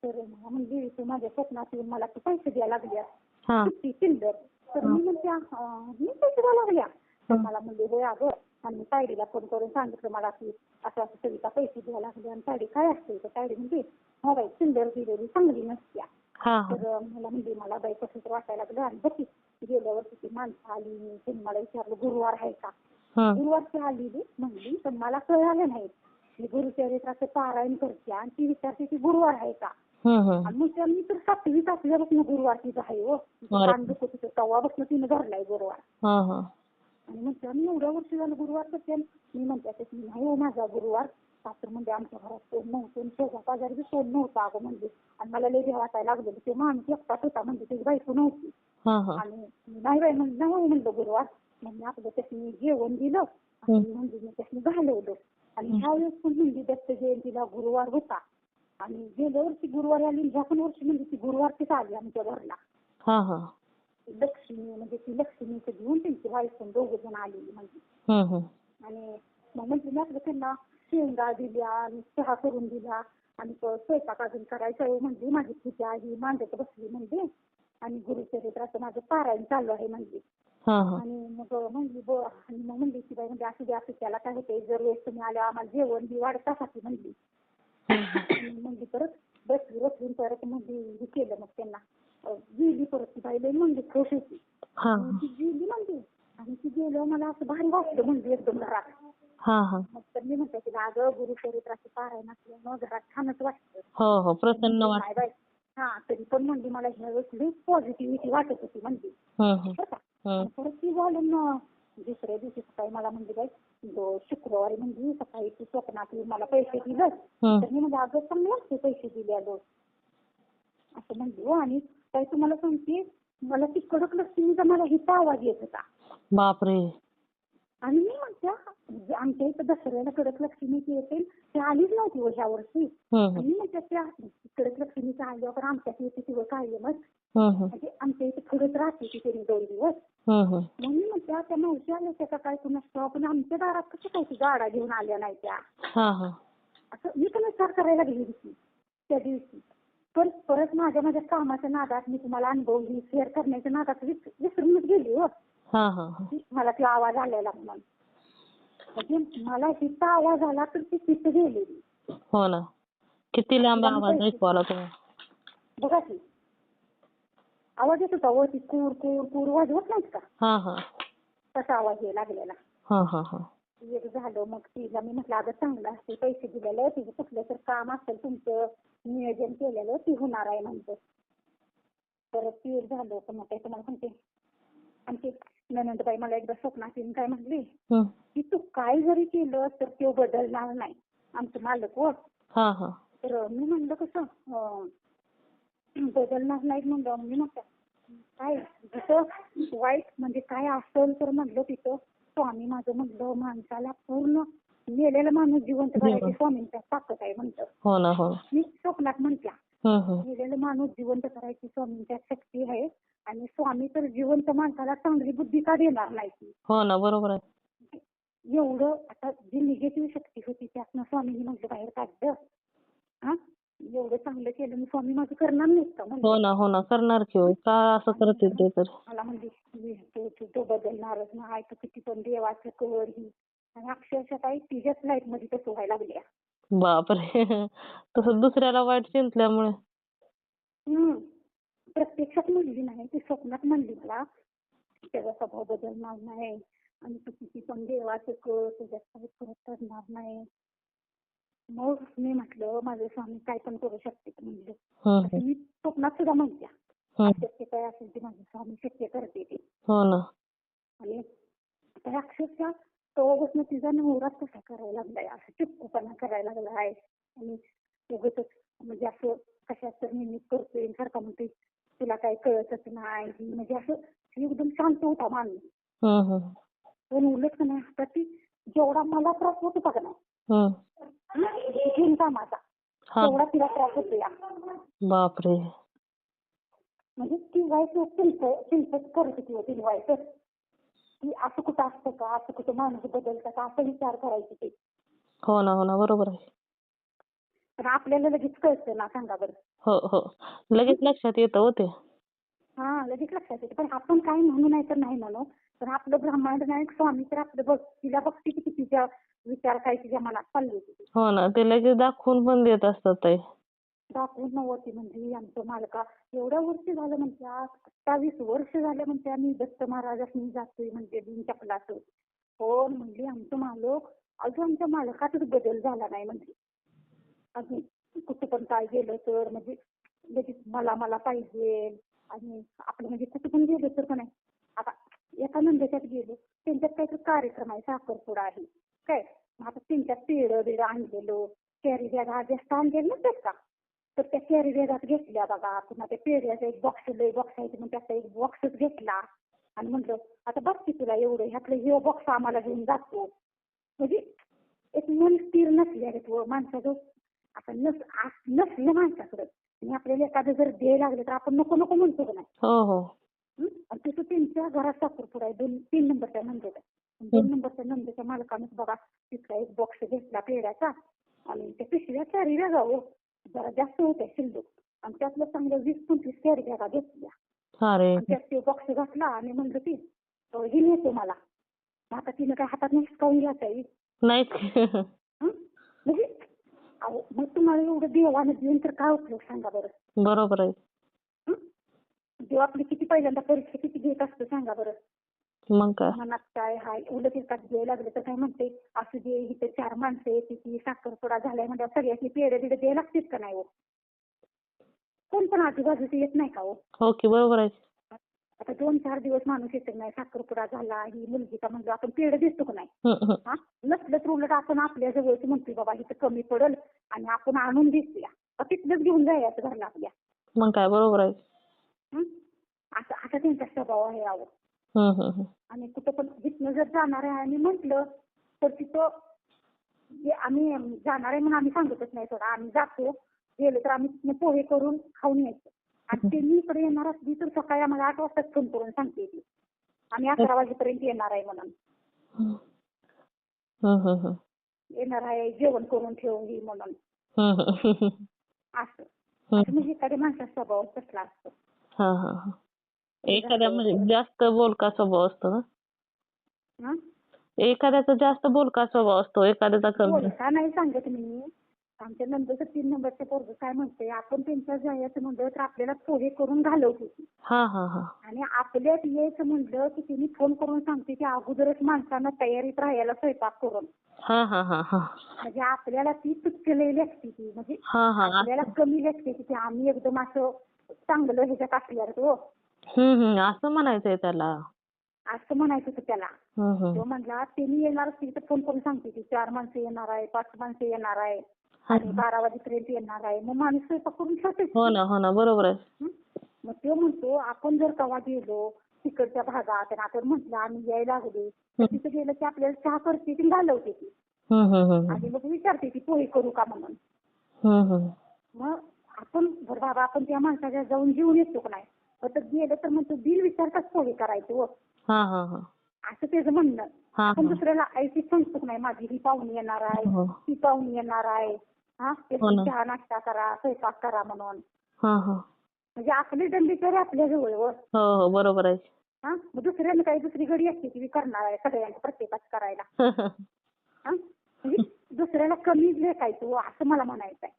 तर मला म्हणजे तू माझ्या स्वप्नात येऊन मला तू पैसे द्यायला लागल्या चिल्लर तर मी म्हणते मी पैसे द्यायला लागल्या तर मला म्हणजे होय अगं आणि तायडीला फोन करून सांगितलं मला की असं असं सविता पैसे द्यायला लागले आणि तायडी काय असते तर तायडी म्हणजे मोबाईल चिल्लर दिलेली चांगली नसत्या तर मला म्हणजे मला बाई कसं तर वाटायला लागलं आणि बघ गेल्या वर्षी ती माणसं आली त्यांनी मला विचारलं गुरुवार आहे का गुरुवारची आलेली म्हणली पण मला कळालं नाही मी गुरुचरित्राचं पारायण करते आणि ती विचारते की गुरुवार आहे का आणि मग मी तर 7वी असल्यापासून गुरुवारचीच आहे हो. कान दुखत होतं तेव्हापासून तिने धरलाय गुरुवार. आणि म्हणते मी एवढ्या वर्ष झालं गुरुवार करते. मी म्हणते नाही हो माझा गुरुवार. सासर म्हणजे आमच्या घरात कोण नव्हतं, शेजार पाजारी बी कोण नव्हतं अगं म्हणजे. आणि मला लय वाटायला लागलं ते माणूस एकटाच होता म्हणजे त्याची बायको नव्हती. आणि नाही बाई म्हणलं नाही म्हणलं गुरुवार. म्हणजे आपलं त्याने जेवण दिलं आणि म्हणजे मी त्याने घालवलं. आणि ह्या वेळेस पण म्हणजे दत्त जयंतीला गुरुवार होता. आणि गेल्या वर्षी गुरुवार आली, ह्या पण वर्षी म्हणजे ती गुरुवारचीच आली आमच्या घरला. लक्ष्मी म्हणजे ती लक्ष्मीचं घेऊन त्यांची बायको दोघ जण आलेली म्हणजे. आणि मग म्हणजे मी आपलं त्यांना शेंगा दिल्या आणि चहा करून दिला. आणि स्वयंपाक अजून करायचा म्हणजे माझी पूजा ही मांडत बसली म्हणजे. आणि गुरुचरित्राचं माझं पारायण चालू आहे म्हणजे. आणि मग म्हणली आणि मग म्हणली की बाई म्हणजे असू द्या त्याला काय होते जर वेळेस तुम्ही आल्या आम्हाला जेवण बी वाढतासाठी म्हणली. म्हणजे परत बसली परत म्हणजे हे केलं मग त्यांना गेली परत ती बाई लई म्हणजे खुश होती. ती गेली म्हणजे आणि ती गेल्यावर मला असं भारी वाटलं म्हणजे एकदम घरात. मग तर मी म्हणते तिला अगं गुरुचरित्राचं पारायण असल्यामुळं घरात छानच वाटतं. हो प्रसन्न वाटतं. तरी पण म्हणजे मला ह्यावेळेस पॉझिटिव्हिटी वाटत होती म्हणजे. परत ती झालं ना दुसऱ्या दिवशी सकाळी मला म्हणजे बाई शुक्रवारी म्हणजे सकाळी ती स्वप्नात मला पैसे दिलं. तर मी म्हणजे अगं चांगले असते पैसे दिले अगं असं म्हणली हो. आणि काय तुम्हाला सांगते मला ती कडक लक्ष्मीचा मला हिता आवाज येत होता. बापरे. आणि मी म्हणते आमच्या इथं दसऱ्याला कडक लक्ष्मीची येते ती आलीच नव्हती ह्या वर्षी. आणि मी म्हणते त्या कडक लक्ष्मीचं आल्यावर आमच्या इथे तिथं कायमच म्हणजे आमच्या इथे थोडंच राहते ती तरी 2 दिवस. म्हणून म्हणते त्या मावशी आल्या त्या काय कुणास पण आमच्या दारात कसं काय ती गाडा घेऊन आल्या नाही त्या. असं मी पण विचार करायला गेली होती त्या दिवशी. परत माझ्या कामाच्या नादात मी तुम्हाला अनुभव शेअर करण्याच्या नादात विसरूनच गेली हो. मला ती आवाज आलेला म्हणून. म्हणजे मला हिचा आवाज आला तर ती तिथे गेलेली. हो ना. किती लांब आवाज ऐकू आला तुम्हाला? बघा की आवाज येत होता वरती कूर कूर कूर वाजवत नाहीत का तसा आवाज यायला लागलेला. एक झालं मग तिला मी म्हटलं अगं चांगलं असते पैसे दिलेलं तिचं कुठलं तर काम असेल तुमचं नियोजन केलेलं ती होणार आहे म्हणतो. परत ती एक झालं पण मग काय तुम्हाला सांगते आमची ननंदबाई मला एकदा स्वप्नात येऊन काय म्हणली की तू काय जरी केलं तर तो बदलणार नाही आमचं मालक हो. तर मी म्हणलं कसं बदलणार नाही म्हणलं. मी म्हटलं काय तिथं वाईट म्हणजे काय असेल तर म्हणलं तिथं स्वामी माझं म्हणलं माणसाला पूर्ण मेलेला माणूस जिवंत करायची स्वामींच्या ताकद आहे म्हणतं. मी स्वप्नात म्हटल्या मेलेला माणूस जिवंत करायची स्वामींच्या शक्ती आहे. आणि स्वामी तर जिवंत माणसाला चांगली बुद्धी का देणार नाही. हो ना बरोबर आहे. एवढं आता जी निगेटिव्ह शक्ती होती त्यातनं स्वामींनी म्हटलं बाहेर काढलं. एवढं चांगलं केलं मी स्वामी माझं करणार नाहीत का हो ना करणार की का असं करतील ते तर. मला म्हणजे तो बदलणारच नाही तर किती पण देवाचं कर ही. आणि अक्षरशः काही तिच्याच लाईफ मध्ये तसं व्हायला लागल्या. बापरे. तसं दुसऱ्याला वाईट चिंतल्यामुळे. प्रत्यक्षात म्हणली नाही ती स्वप्नात म्हणली मला त्याचा स्वभाव बदलणार नाही आणि तू किती पण देवाचं कर तुझ्यात काही फरक पडणार नाही. मग मी म्हटलं माझे स्वामी काय पण करू शकते म्हणजे मी स्वप्नात सुद्धा म्हणत्या शक्य काय असेल ते माझे स्वामी शक्य करते ते. आणि आता अक्षरशः तेव्हापासून तिचा नवराच कसा करायला लागलाय असं चिपकूपणा करायला लागलाय. आणि उगाचच म्हणजे असं कशात तर निमित्त करतोय सारखा म्हणते तुला काही कळतच नाही म्हणजे असं एकदम शांत होता माणूस. पण उलट नाही आता ती जेवढा मला त्रास होत होता का नाही कामाचा तेवढा तिला त्रास होतो. बापरे. म्हणजे ती व्हायचं चिंतच करत होती ती व्हायचं की असं कुठं असतं का असं कुठं माणूस बदलतं का असं विचार करायची ते. हो ना बरोबर आहे. पण आपल्याला लगेच कळतं ना सांगा बरं. हो लगेच लक्षात येतं होते. लगेच लक्षात येतं. पण आपण काय म्हणू नाही तर नाही म्हणू पण आपलं ब्रह्मांड नायक स्वामी तर आपलं तिला बघते किती तिच्या विचार काय तिच्या मनात चालले होते. हो ना ते लगेच दाखवून पण देत असतात ताई. दाखवून नव्हती म्हणजे आमचं मालका एवढ्या वर्ष झालं म्हणजे 28 वर्ष झाले म्हणजे आम्ही दत्त महाराजांनी जातोय म्हणजे बिन चपलाचं. पण म्हणजे आमचं मालक अजून आमच्या मालकातच बदल झाला नाही म्हणजे अजून कुठं पण काय गेलं तर म्हणजे लगेच मला मला पाहिजे. आणि आपलं म्हणजे कुठं पण गेलो तर का नाही, आता एका नंदेच्यात गेलो, त्यांच्यात काहीतरी कार्यक्रम आहे, साखरपुडा आहे काय. मग आता त्यांच्यात पेढं बिडं आणलेलो, कॅरी बॅग जास्त आणलेलं नसतात का, तर त्या कॅरी बॅगात घेतल्या बघा. पुन्हा त्या पेढ्याचा एक बॉक्स लय बॉक्स आहे मग त्याचा एक बॉक्सच घेतला. आणि म्हटलं आता बघ की तुला एवढं ह्यातलं हे बॉक्स आम्हाला घेऊन जातो. म्हणजे एक मन स्थिर नसले तो माणसाचं. आता नसलं माणसाकडं आणि आपल्याला एखादं जर द्यायला लागलं तर आपण नको नको म्हणतो का नाही. हो हो. आणि तसं त्यांच्या घरात साखरपुडा आहे, 3 नंबरच्या नंदेचा. 2 नंबरच्या नंदेच्या मालकानेच बघा तिथला एक बॉक्स घेतला पेढ्याचा. आणि त्या पिशव्या कॅरी बॅगा जरा जास्त होत्या शिल्लक, आणि त्यातलं चांगलं 20-25 कॅरी बॅगा घेतल्या. अरे आणि त्यात ते बॉक्स घातला आणि म्हणलं ती ही नेतो मला. मग आता तिनं काय हातात हिसकावून घ्यायचं नाहीच. म्हणजे अहो, मग तुम्हाला एवढं देवानं देऊन तर काय उपयोग सांगा बरं. बरोबर आहे. हं? देव आपली किती पहिल्यांदा परीक्षा किती घेत असतो सांगा बरं. मग काय. मनात काय हाय उलट एकाच द्यायला लागलं तर काय म्हणते, असं जे इथे 4 माणसं येते ती साखरपुडा झालाय म्हणजे सगळ्यांनी पेढे बिडे द्यायला लागतेच का नाही हो. कोण पण आजूबाजूचं येत नाही का हो. हो की बरोबर आहे. आता 2-4 दिवस माणूस येत नाही, साखरपुडा झाला ही मुलगीचा म्हणलं आपण पेढे देतो का नाही. हा नसलं तर उलट आपण आपल्या जवळच म्हणतोय बाबा इथं कमी पडल आणि आपण आणून देऊया, तिथलंच घेऊन जायचं घरला आपल्या. मग काय बरोबर आहे. असं आता त्यांचा स्वभाव आहे अहो. आणि कुठं पण जिथनं जर जाणार आहे आणि म्हटलं तर तिथं आम्ही जाणार आहे म्हणून आम्ही सांगतच नाही सोडा. आम्ही जातो, गेलो तर आम्ही तिथनं पोहे करून खाऊन यायचं. आणि त्यांनी इकडे येणार असली तर सकाळी आम्हाला 8 वाजताच फोन करून सांगते ती आम्ही 11 वाजेपर्यंत येणार आहे म्हणून. येणार आहे जेवण करून ठेवून ही म्हणून. असं म्हणजे एखाद्या माणसाचा स्वभाव कसला असतो. एखाद्या म्हणजे जास्त बोलका स्वभाव असतो ना. एखाद्याचा जास्त बोलका स्वभाव असतो, एखाद्याचा कमी. बोलका नाही सांगत मी. आमच्या नंदरचं 3 नंबरचं पोरगं काय म्हणतंय, आपण त्यांच्या जायचं म्हणलं तर आपल्याला पोहे करून घालवते. आणि आपल्यात यायचं म्हणलं की तिने फोन करून सांगते की अगोदरच माणसानं तयारीत राहायला स्वयंपाक करून. म्हणजे आपल्याला ती तुटलेली असते ती, म्हणजे आपल्याला कमी लागते की आम्ही एकदम असं चांगलं ह्याच्यात असल्यावर तो. असं म्हणायचंय त्याला. असं म्हणायचं होतं त्याला. तो म्हणला त्यांनी येणार असतील तर फोन करून सांगते की 4 माणसं येणार आहे, 5 माणसं येणार आहे आणि 12 वाजेपर्यंत येणार आहे. मग माणूस स्वयंपाक करून ठेवते. हो ना बरोबर आहे. मग तो म्हणतो आपण जर कवा गेलो तिकडच्या भागात आणि आपण म्हटलं आम्ही यायला लागलो तर तिथे गेलं की आपल्याला चहा करते ती घालवते ती. आणि मग विचारते ती पोहे करू का म्हणून. मग आपण बरं बाबा आपण त्या माणसाच्या जाऊन जेवून येतो का नाही. तर गेलं तर मग तो बिल विचारताच पोहे करायचो. असं त्याचं म्हणणं. आपण दुसऱ्याला ऐकून सांगतो नाही माझी ही पाहुणी येणार आहे, ती पाहुणी येणार आहे. चहा नाश्ता करा, स्वयंपाक करा म्हणून. म्हणजे आपली दंडीचारी आपल्या जवळ. हो बरोबर आहे. मग दुसऱ्याला काही दुसरी गडी असते ती करणार आहे सगळ्यांना प्रत्येकाच करायला. म्हणजे दुसऱ्याला कमी लेखायचं असं मला म्हणायचं आहे.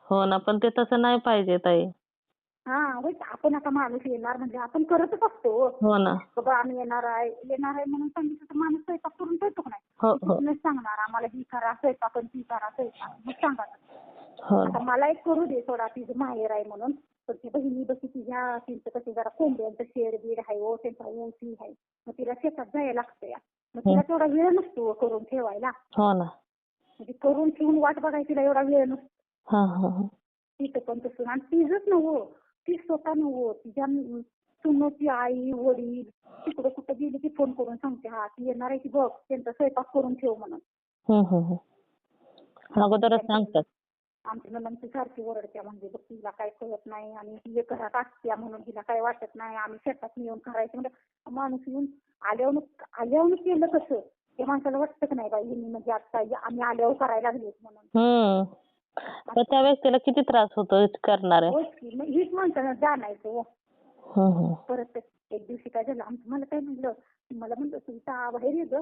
हो ना, पण ते तसं नाही पाहिजे ताई. आपण आता माणूस येणार म्हणजे आपण करतच असतो. हो ना. बाबा आम्ही येणार आहे म्हणून सांगितलं तर माणूस स्वयंपाक करून ठेवतो का नाही. सांगणार आम्हाला ही करा स्वयंपाक आणि ती करा स्वयंपाक मग सांगा. आता मला एक करू दे थोडा तिचं माहेर आहे म्हणून. तर ती बहिणी बशी तिच्या तिचं कसं जरा कोंबड्यांचं शेड बीड आहे हो, त्यांचा ऊस ही आहे. मग तिला शेतात जायला लागतं. मग तिला तेवढा वेळ नसतो करून ठेवायला. हो ना. म्हणजे करून ठेवून वाट बघायला तिला एवढा वेळ नसतो. तिथं पण तसं आणि तिचंच नव्हतं, ती स्वतः नव्हतं तिच्या सुनची आई वडील तिकडं कुठं गेली की फोन करून सांगते ती येणार आहे की बघ त्यांचा स्वयंपाक करून ठेव म्हणून. अगोदरच सांगतात. आमच्या नंतर सारखी ओरडत्या म्हणजे बघ तिला काय कळत नाही आणि ती घरात असत्या म्हणून तिला काय वाटत नाही. आम्ही शेतात येऊन करायचं म्हणजे माणूस येऊन आल्यावर केलं कसं ते माणसाला वाटतं की नाही बाई म्हणजे आता आम्ही आल्यावर करायला लागलो म्हणून. त्या व्यक्तीला किती त्रास होतो करणार आहे. हीच माणसानं जाणायचं. परत एक दिवशी काय झालं मला काय म्हणलं तुझा बाहेर ये ग.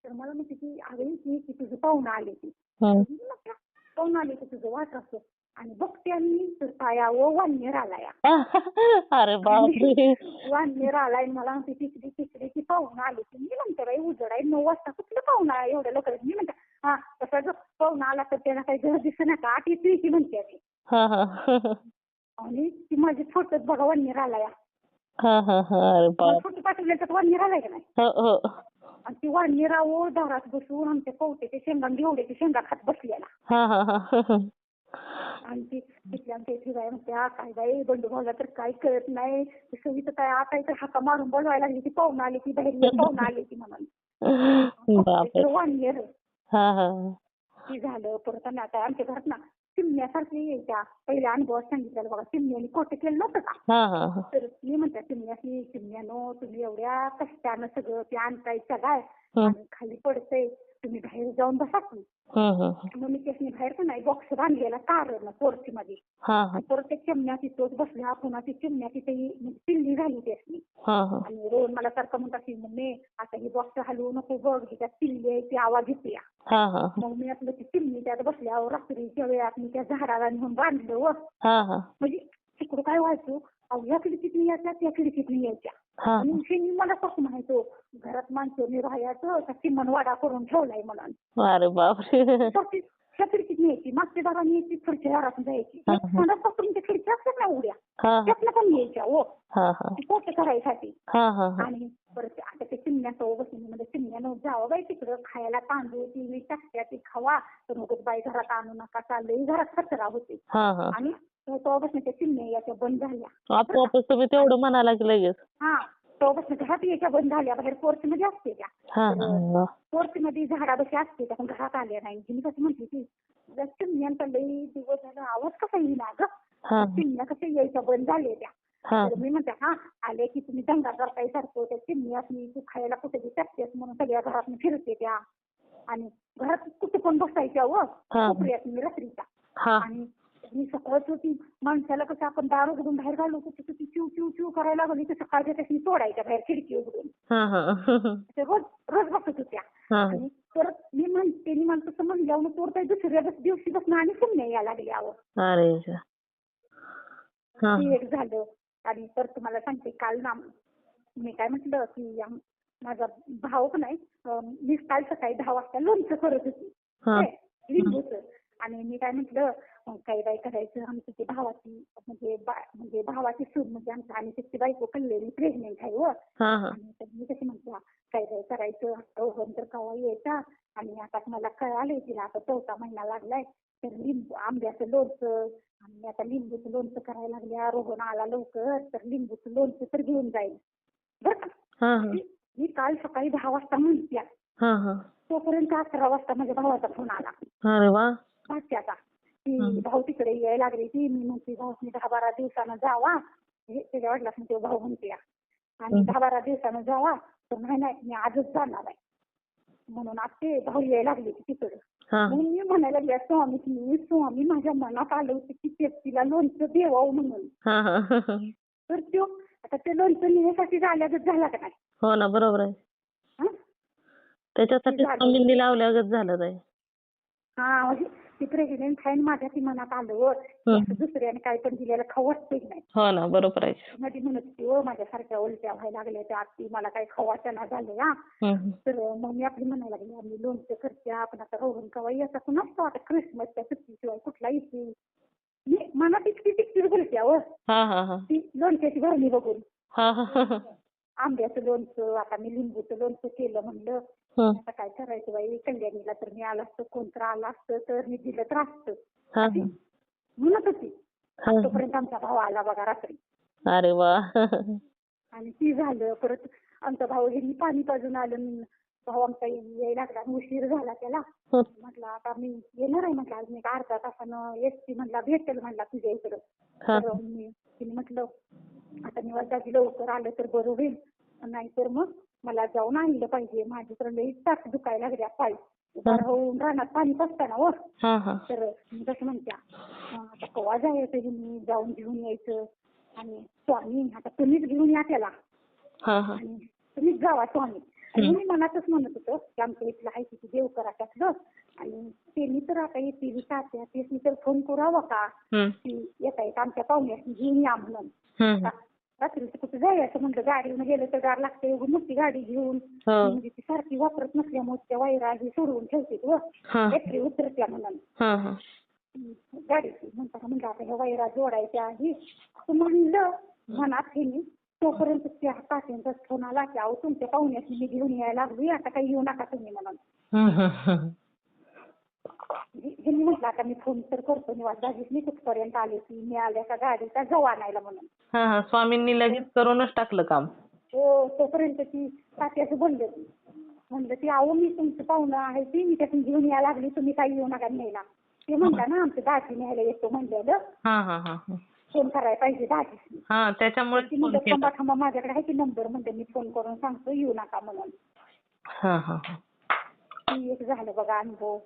तर मला म्हणते की अगदी की तुझं पाहुणं आले ती पाहुणं आले की तुझं वाट असतं आणि बघते आणि तर पायावर वाननेर आलाय. अरे बापरे. वाननेर आलाय मला म्हणते तिकडे ती पाहुणं आली. मी म्हणते बाई उजड आहे 9 वाजता कुठलं पाहुणं आहे एवढ्या लोकांनी. मी म्हणते तसं बायका जो पाहुणा आला तर त्याला काही घर दिसत नाही का आठ येते की म्हणते ती. हा हा आणि ती माझी फोटोच बघा वन्नीर आलाय. हा हा हा. अरे बाप. फोटो पाठवले तर वन्नीर आलाय का नाही. हो हो. आणि ती वन्नीराव दारात बसून आमच्या कवट्याच्या शेंगा घेवड्याच्या शेंगा खात बसलेला. हा हा हा. आणि ती तिथल्या आमच्या इथे बाई म्हणत्या काय बाई बंडू भाऊला तर काही कळत नाही सविता काय आता इथं हाका मारून बोलवायला लागली ती पाहुणा आली ती बाहेर पाहुणा आली ती म्हणून बापरे. वन्नीर हा हा ती झालं. परत आणि आता आमच्या घरात ना चिमण्यासारखी यायच्या पहिल्या अनुभवात सांगितलेलं बघा चिमण्याने कोटे केलं नव्हतं का. हा हा तर मी म्हणते चिमण्यानो तुम्ही एवढ्या कष्टानं सगळं ते आणतायचं काय हं. आणि खाली पडतंय तुम्ही बाहेर जाऊन बसा की. मग मी त्याने बाहेर का नाही बॉक्स बांधलेला कारण पोर्च मध्ये. हा हा परत ते चिमण्या तिथंच बसल्या पुन्हा ती चिमण्या तिथे पिल्ली झाली त्याची. हा हा आणि रोज मला सारखं म्हणतात मम्मी आता ही बॉक्स हलवू नको बघ त्यात पिल्ली आहे ती आवाज येते. हा हा मग मी आपलं ती चिमणी त्यात बसल्यावर रात्रीच्या वेळात मी त्या झाडाला नेऊन बांधलं व हा हा म्हणजे तिकडं काय व्हायचं या खिडकीतून यायच्या त्या खिडकीतून यायच्या. हा आणि मी मला कसं म्हणायचो घरात माणसं राहायचं का चिमण वाडा करून ठेवलाय म्हणून. अरे बापरे. त्या खिडकीत यायची मागच्या दाराने यायची पुढच्या दारातून जायची. मला तुमच्या खिडकी असतात ना उड्या त्यातनं पण यायच्या हो पोट करायसाठी. आणि परत आता ते चिमण्याचं बसून म्हणजे चिमण्यानं जावं बाई तिकडं खायला तांदूळ ती टाकत्या ती खावा तर मग बाई घरात आणू नका चाललंय घरात कचरा होते. आणि तेव्हापासून त्या चिमण्या याच्या बंद झाल्या. आपोआपच तुम्ही तेवढं म्हणाला की लगेच. हा तेव्हापासून घरात यायच्या बंद झाल्या. बाहेर पोर्च मध्ये असते त्या पोर्च मध्ये झाडापाशी असते त्या पण घरात आल्या नाही. मी कसं म्हटली की चिमण्यांचा लई दिवस झाला आवाज कसा येईना ग चिमण्या कशा यायच्या बंद झाले त्या. तर मी म्हणते आले की तुम्ही दंगा करताय सारखं त्या चिमण्यासनी तू खायला कुठे टाकतेस म्हणून सगळ्या घरात फिरते त्या. आणि घरात कुठे पण बसायच्या व कोपऱ्यात रात्रीचा. आणि मी सकाळच होती माणसाला कसं आपण दार उघडून बाहेर घालू होतो ती चिव चिव चिव करायला लागली तर सकाळच्या त्याशी सोडायच्या बाहेर खिडकी उघडून. रोज रोज बसत होत्या. आणि परत मी म्हणते मला तसं म्हणल्यावर तोर दुसऱ्या दिवशी बसून आणि चिमण्या यायला लागल्या. एक झालं. आणि तर तुम्हाला सांगते काल ना मी काय म्हटलं की माझा भाऊ पण नाही मी काल सकाळी 10 वाजता लोणचं करत होती लिंबूचं. आणि मी काय म्हटलं काही बाई करायचं आमची ती भावाची म्हणजे भावाची सून म्हणजे आमच्या आणि तिची बायको कल्लेली प्रेग्नेंट आहे व. आणि मी कशी म्हटलं काही बाई करायचं रोहन तर कवा यायचा आणि आता मला कळालंय तिला आता 4था महिना लागलाय तर आंब्याचं लोणचं आणि आता लिंबूचं लोणचं करायला लागल्या. रोहन आला लवकर तर लिंबूचं लोणचं तर घेऊन जाईल बरं का. मी काल सकाळी 10 वाजता म्हणत्या तोपर्यंत 11 वाजता माझ्या भावाचा फोन आला भाच्याचा की भाऊ तिकडे यायला लागली ती. मी म्हणते भाऊनी 10-12 दिवसानं जावा त्याच्या वाटलास ना ते भाऊ म्हणते आणि 10-12 दिवसानं जावा तर नाही मी आजच जाणार आहे म्हणून आज ते भाऊ यायला लागले तिकडं. म्हणून मी म्हणायला लागले स्वामी माझ्या मनात आलं होतं की तिला लोणचं देवावं म्हणून. तर तो आता ते लोणचं नेण्यासाठी झाल्यागत झाला का नाही. हो ना बरोबर आहे. त्याच्यासाठी स्वामींनी लावल्यागत झालं नाही. म्हणजे ती प्रेग्नेंट आहे माझ्या ती मनात आलं दुसऱ्याने काय पण दिलेलं खाऊ वाटतंय नाही. हो ना बरोबर आहे. मध्ये म्हणत होती माझ्यासारख्या उलट्या व्हायला लागल्या त्या आत्ती मला काही खावाच्या झालं तर मग मी आपली म्हणायला लागली आम्ही लोणचं करते आपण आता रोहन कवा याचा पण नसतो आता क्रिसमसच्या सुट्टीशिवाय कुठला येते. मी मनात इतकी टिकटिक बोलत्या ती लोणच्याची भरणी बघून. आंब्याचं लोणचं आता मी लिंबूचं लोणचं केलं म्हणलं आता काय करायचं बाई कल्याणीला तर मी आला असतं कोणतं आला असतं तर मी दिलं तर असतं म्हणत होती. तोपर्यंत आमचा भाऊ आला बघा रात्री. अरे वा. आणि ती झालं परत आमचा भाऊ हे पाणी पाजून आलं. भाऊ आमचा यायला लागला उशीर झाला त्याला. म्हटलं आता मी येणार आहे म्हटलं आज मी अर्धा तासानं एसटी म्हटला भेटेल म्हटला तुझ्या इकडं. तर तिने म्हटलं आता निवासाची लवकर आलं तर बरं होईल नाहीतर मग मला जाऊन आणलं पाहिजे माझी तर लई टाक दुखायला लागल्या पाय होऊन रानात पाणी पसताना वर. तर मी कसं म्हणत्या आता कवा जायचं मी जाऊन घेऊन यायचं आणि स्वामी आता तुम्हीच घेऊन या त्याला आणि तुम्हीच जावा स्वामी. आणि मी मनातच म्हणत होतं की आमच्या इथलं आहे तिथे देव करा त्यातलं आणि त्यांनी तर आता येतील तात्या त्यांनी तर फोन करावा का की येता येत आमच्या पाहुण्यात घेऊन या म्हणून. रात्रीचं कुठं जायचं म्हणलं, गाडीनं गेलं तर गार लागते, एवढी मोठी गाडी घेऊन हो. म्हणजे ती सारखी वापरत नसल्यामुळे त्या वायरा ही सोडवून ठेवते व हा बॅटरी उतरत्या म्हणून हा हा गाडीची. म्हणताना म्हणलं आता ह्या वायरा जोडायच्या आहे असं म्हणलं मनात हे मी. तोपर्यंत त्या काकींचाच फोन आला की अहो तुमच्या पाहुण्याची मी घेऊन यायला लागली, आता काही येऊ नका तुम्ही म्हणून. ह्यांनी म्हटलं आता मी फोन तर करतो निवास दाजीच मी कुठपर्यंत आले की मी आल्या का गाडीचा जाऊ आणायला म्हणून. हा हा स्वामींनी लगेच करूनच टाकलं काम. हो तोपर्यंत ती तात्याचं बोलले ती. म्हणलं ती अहो मी तुमचं पाहुणं आहे ती मी त्यातून घेऊन यायला लागली, तुम्ही काही येऊ नका न्यायला. ते म्हणता ना आमचं दाजी न्यायला येतो म्हणलेलं, हा हा हा फोन करायला पाहिजे दाजी. हा त्याच्यामुळे ती म्हणलं थांबा थांबा माझ्याकडे आहे की नंबर, म्हणजे मी फोन करून सांगतो येऊ नका म्हणून. हा हा हा ती एक झालं बघा अनुभव.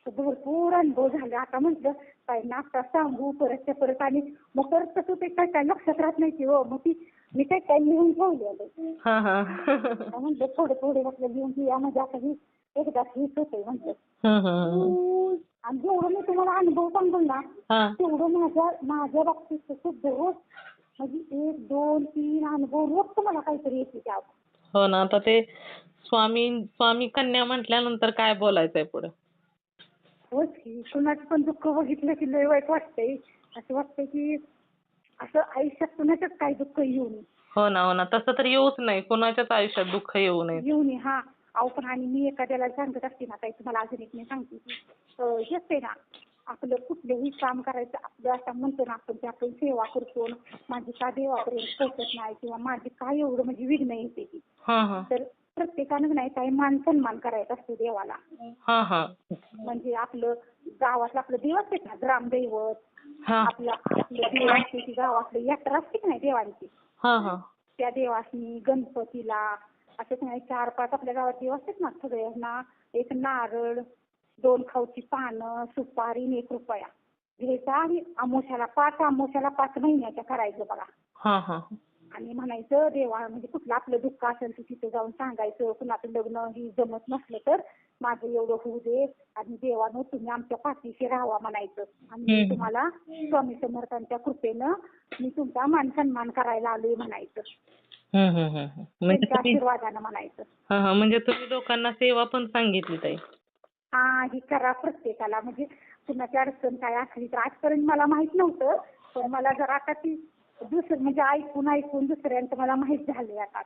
भरपूर अनुभव झाले. आता म्हटलं काय नाश्ता सांगू परत आणि मग परत तसं ते काय काय लक्षात राहत नाही की हो, मग ती मी काय काय लिहून ठेवलेलं. हा हा म्हटलं थोडे म्हटलं लिहून घेऊया म्हणजे आता ही एकदाच हीच होते म्हटलं. आणि जेवढं मी तुम्हाला अनुभव सांगतो ना तेवढं माझ्या बाबतीत दररोज म्हणजे 1, 2, 3 अनुभव रोज तुम्हाला काहीतरी येते त्या. हो ना. आता ते स्वामी कन्या म्हटल्यानंतर काय बोलायचंय पुढे. होच की कुणाचं पण दुःख बघितलं की लय वाईट वाटतंय. असं वाटतंय की असं आयुष्यात कुणाच्याच काही दुःख येऊ नये. हो ना हो ना. तसं तर येऊच नाही, कोणाच्याच आयुष्यात दुःख येऊ नये. येऊ नये. हा अहो पण आणि मी एखाद्याला सांगत असते ना ताई तुम्हाला अजून एक मी सांगते की हेच आहे ना आपलं कुठलंही काम करायचं आपलं असं म्हणतो ना आपण की आपण सेवा करतो माझी का देवापर्यंत पोहोचत नाही किंवा माझी काय एवढं म्हणजे विघ्न येते की. तर प्रत्येकानं नाही काही मान सन्मान करायचा असतो देवाला. म्हणजे आपलं गावातलं आपलं देव असते ना ग्रामदैवत आपलं देव असते की गावातलं यात्रा असते की नाही देवांची त्या देवासनी गणपतीला असं नाही 4-5 आपल्या गावात देव असतात ना सगळ्यांना एक नारळ 2 खाऊची पानं सुपारी 1 रुपया घ्यायचा आणि अमावस्याला 5 महिन्याच्या करायचं बघा. आणि म्हणायचं देवा म्हणजे कुठलं आपलं दुःख असेल तर तिथे जाऊन सांगायचं, कुणाचं लग्न ही जमत नसलं तर माझं एवढं होऊ दे आणि देवानं तुम्ही आमच्या पाठीशी राहावा म्हणायचं. आणि तुम्हाला स्वामी समर्थांच्या कृपेनं मी तुमचा मान सन्मान करायला आलोय म्हणायचं. त्यांच्या आशीर्वादानं म्हणायचं. म्हणजे तुम्ही लोकांना सेवा पण सांगितली ताई. हा ही करा प्रत्येकाला. म्हणजे कुणाची अडचण काय असली तर आजपर्यंत मला माहित नव्हतं, पण मला जर आता ती दुसरं म्हणजे ऐकून दुसऱ्यांचं मला माहित झालंय आता.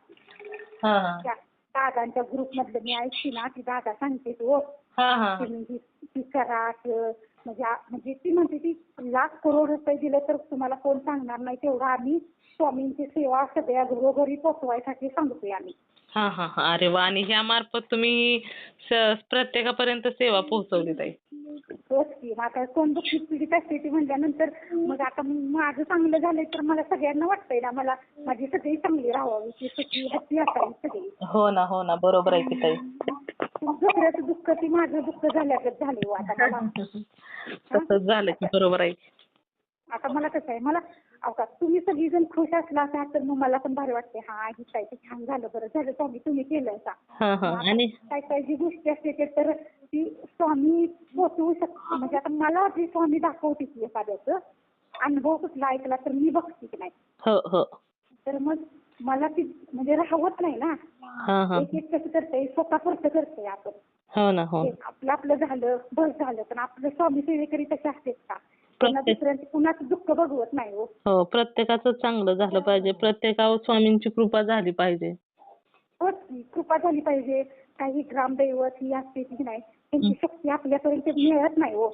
त्या दादांच्या ग्रुप मधलं मी ऐकते ना ती दादा सांगते तो तुम्ही ती करा म्हणजे ती म्हणते ती 1,00,000 करोड रुपये दिले तर तुम्हाला कोण सांगणार नाही तेवढं आम्ही स्वामींची सेवा सगळ्या घरोघरी पोचवायसाठी सांगतोय आम्ही. अरे वा. आणि ह्या मार्फत तुम्ही प्रत्येकापर्यंत सेवा पोहोचवली ताई. होच की. आता कोण दुःखी पीडित असते ती म्हटल्यानंतर मग आता माझं चांगलं झालंय तर मला सगळ्यांना वाटतंय ना मला माझी सगळी चांगली राहावी ती सुखी हॅपी असावी सगळी. हो ना बरोबर आहे की ताई. दुसऱ्याचं दुःख ती माझं दुःख झाल्यागत झाले हो आता मला. तसंच झालं की बरोबर आहे. आता मला कसं आहे मला तुम्ही सगळीजण खुश असला असा तर मग मला पण भारी वाटते. हा ही काय ते छान झालं बरं झालं स्वामी तुम्ही केलंय का. आणि काय जी गोष्टी असते ते तर ती स्वामी पोचवू शकते. म्हणजे आता मला जी स्वामी दाखवते की एखाद्याचं अनुभव कुठला ऐकला तर मी बघते की नाही. तर मग मला ती म्हणजे राहवत नाही ना. एक कसं करतंय स्वतःपुरतं करतंय आपण. आपलं झालं बस झालं पण आपलं स्वामी सेवेकरी तसे असतेच का. कुणाचं दुःख बघवत नाही हो. प्रत्येकाचं चांगलं झालं पाहिजे, प्रत्येकावर स्वामींची कृपा झाली पाहिजे. कृपा झाली पाहिजे. काही ग्रामदैवत ही असते की नाही त्यांची शक्ती आपल्यापर्यंत मिळत नाही हो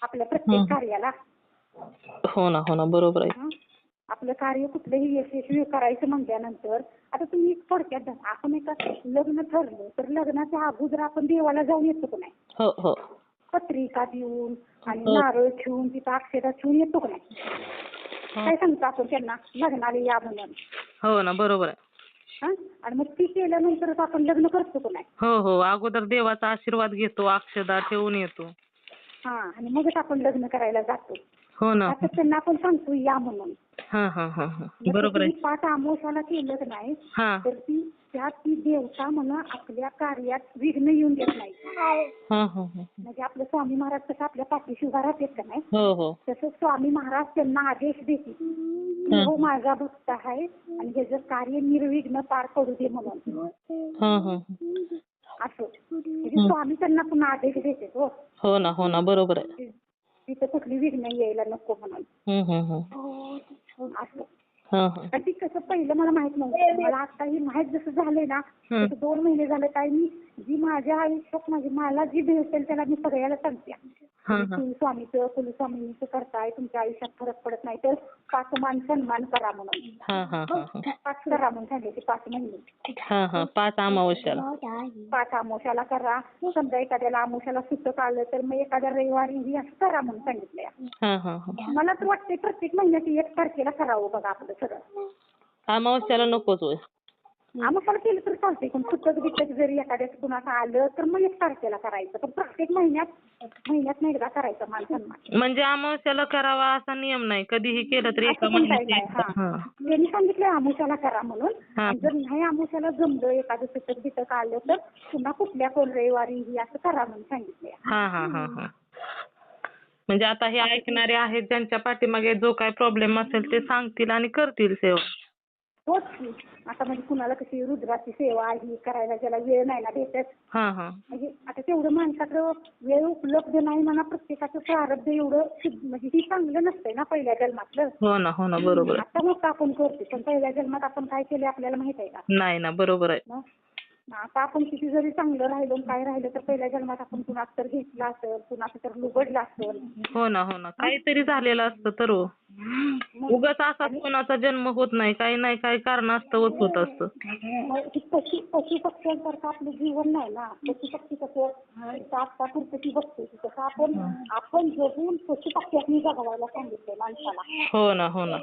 आपल्या प्रत्येक कार्याला. हो ना बरोबर आहे. आपलं कार्य कुठलंही यशस्वी करायचं म्हटल्यानंतर आता तुम्ही थोडक्यात आपण एका लग्न ठरलं तर लग्नाच्या अगोदर आपण देवाला जाऊन येतो की नाही. पत्रिका देऊन आणि नारळ ठेवून तिथं अक्षता ठेवून येतो की नाही. काय सांगतो आपण त्यांना लग्नाला या म्हणून. हो ना बरोबर आहे. आणि मग ती केल्यानंतरच आपण लग्न करतो की नाही. अगोदर देवाचा आशीर्वाद घेतो, अक्षता ठेवून येतो. आणि मगच आपण लग्न करायला जातो. हो ना. आता त्यांना आपण सांगतो या म्हणून. हा हा हा हा मग बरोबर आहे. तुम्ही पाच अमावस्याला केलं की नाही हा तर ती देवता म्हणा आपल्या कार्यात विघ्न येऊन देत नाही. हा हा हा म्हणजे आपले स्वामी महाराज कसं आपल्या पाठीशी उभा राहतात का नाही हो हो तसं स्वामी महाराज त्यांना आदेश देतील की हो माझा भक्त आहे आणि ह्याचं कार्य निर्विघ्न पार पडू दे म्हणून. हा हा असं म्हणजे स्वामी त्यांना पुन्हा आदेश देतात. हो ना बरोबर आहे. तिथं कुठली विघ्न यायला नको म्हणून. असं हा हा आणि ती कसं पहिलं मला माहित नव्हतं. मला आता ही माहित जसं झालंय ना तसं 2 महिने झाले काय मी जी माझ्या आयुष्यात मला जी भेटेल त्याला मी सगळ्याला सांगते. तुम्ही स्वामीचं कुलस्वामीचं करताय तुमच्या आयुष्यात फरक पडत नाही तर 5 मान सन्मान करा म्हणून. 5 करा म्हणून सांगितले 5 महिने. 5 अमावस्याला 5 अमावस्याला करा. समजा एखाद्याला अमावस्याला सुतक आलं तर मग एखाद्या रविवारी असं करा म्हणून सांगितलंय. मला तर वाटतंय प्रत्येक महिन्याची 1 तारखेला करावं बघा आपलं सगळं. अमावस्याला नकोच होय. अमावस्याला केलं तर चालतंय पण सुतक बितक जरी एखाद्याचं कुणाचं आलं तर मग 1 तारखेला करायचं पण प्रत्येक महिन्यात एकदा करायचं मान सन्मान. म्हणजे अमावस्याला करावा असा नियम नाही कधीही केलं तरी एका महिन्यात. त्यांनी सांगितलंय अमावस्याला करा म्हणून. जर नाही अमावस्याला जमलं एखादं सुतक बितक आलं तर पुन्हा कुठल्या कोण रविवारी असं करा म्हणून सांगितलंय. म्हणजे आता हे ऐकणारे आहेत ज्यांच्या पाठीमागे जो काय प्रॉब्लेम असेल ते सांगतील आणि करतील सेवा. होच की आता म्हणजे कुणाला कशी रुद्राची सेवा ही करायला ज्याला वेळ नाही ना भेटत. म्हणजे आता तेवढं माणसाकडं वेळ उपलब्ध नाही म्हणा प्रत्येकाचं प्रारब्ध एवढं म्हणजे ही चांगलं नसतंय ना पहिल्या जन्मातलं. हो ना बरोबर. आता मग आपण करतो पण पहिल्या जन्मात आपण काय केले आपल्याला माहित आहे का? नाही ना बरोबर आहे. आता आपण किती जरी चांगलं राहिलो काय राहिलं तर पहिल्या जन्मात आपण कुणाचं तर घेतलं असेल कुणाचं तर लुबडलं असेल. हो ना काहीतरी झालेलं असतं तर उगाच असाच कोणाचा जन्म होत नाही काही कारणास्तवच होत असतं. पशु पक्ष्यांसारखं आपलं जीवन नाही ना. पशु पक्षी कसं आत्तापुरतं ती बघते तसं आपण जगून पशु पक्ष्यांनी जगवायला सांगितलंय माणसाला. हो ना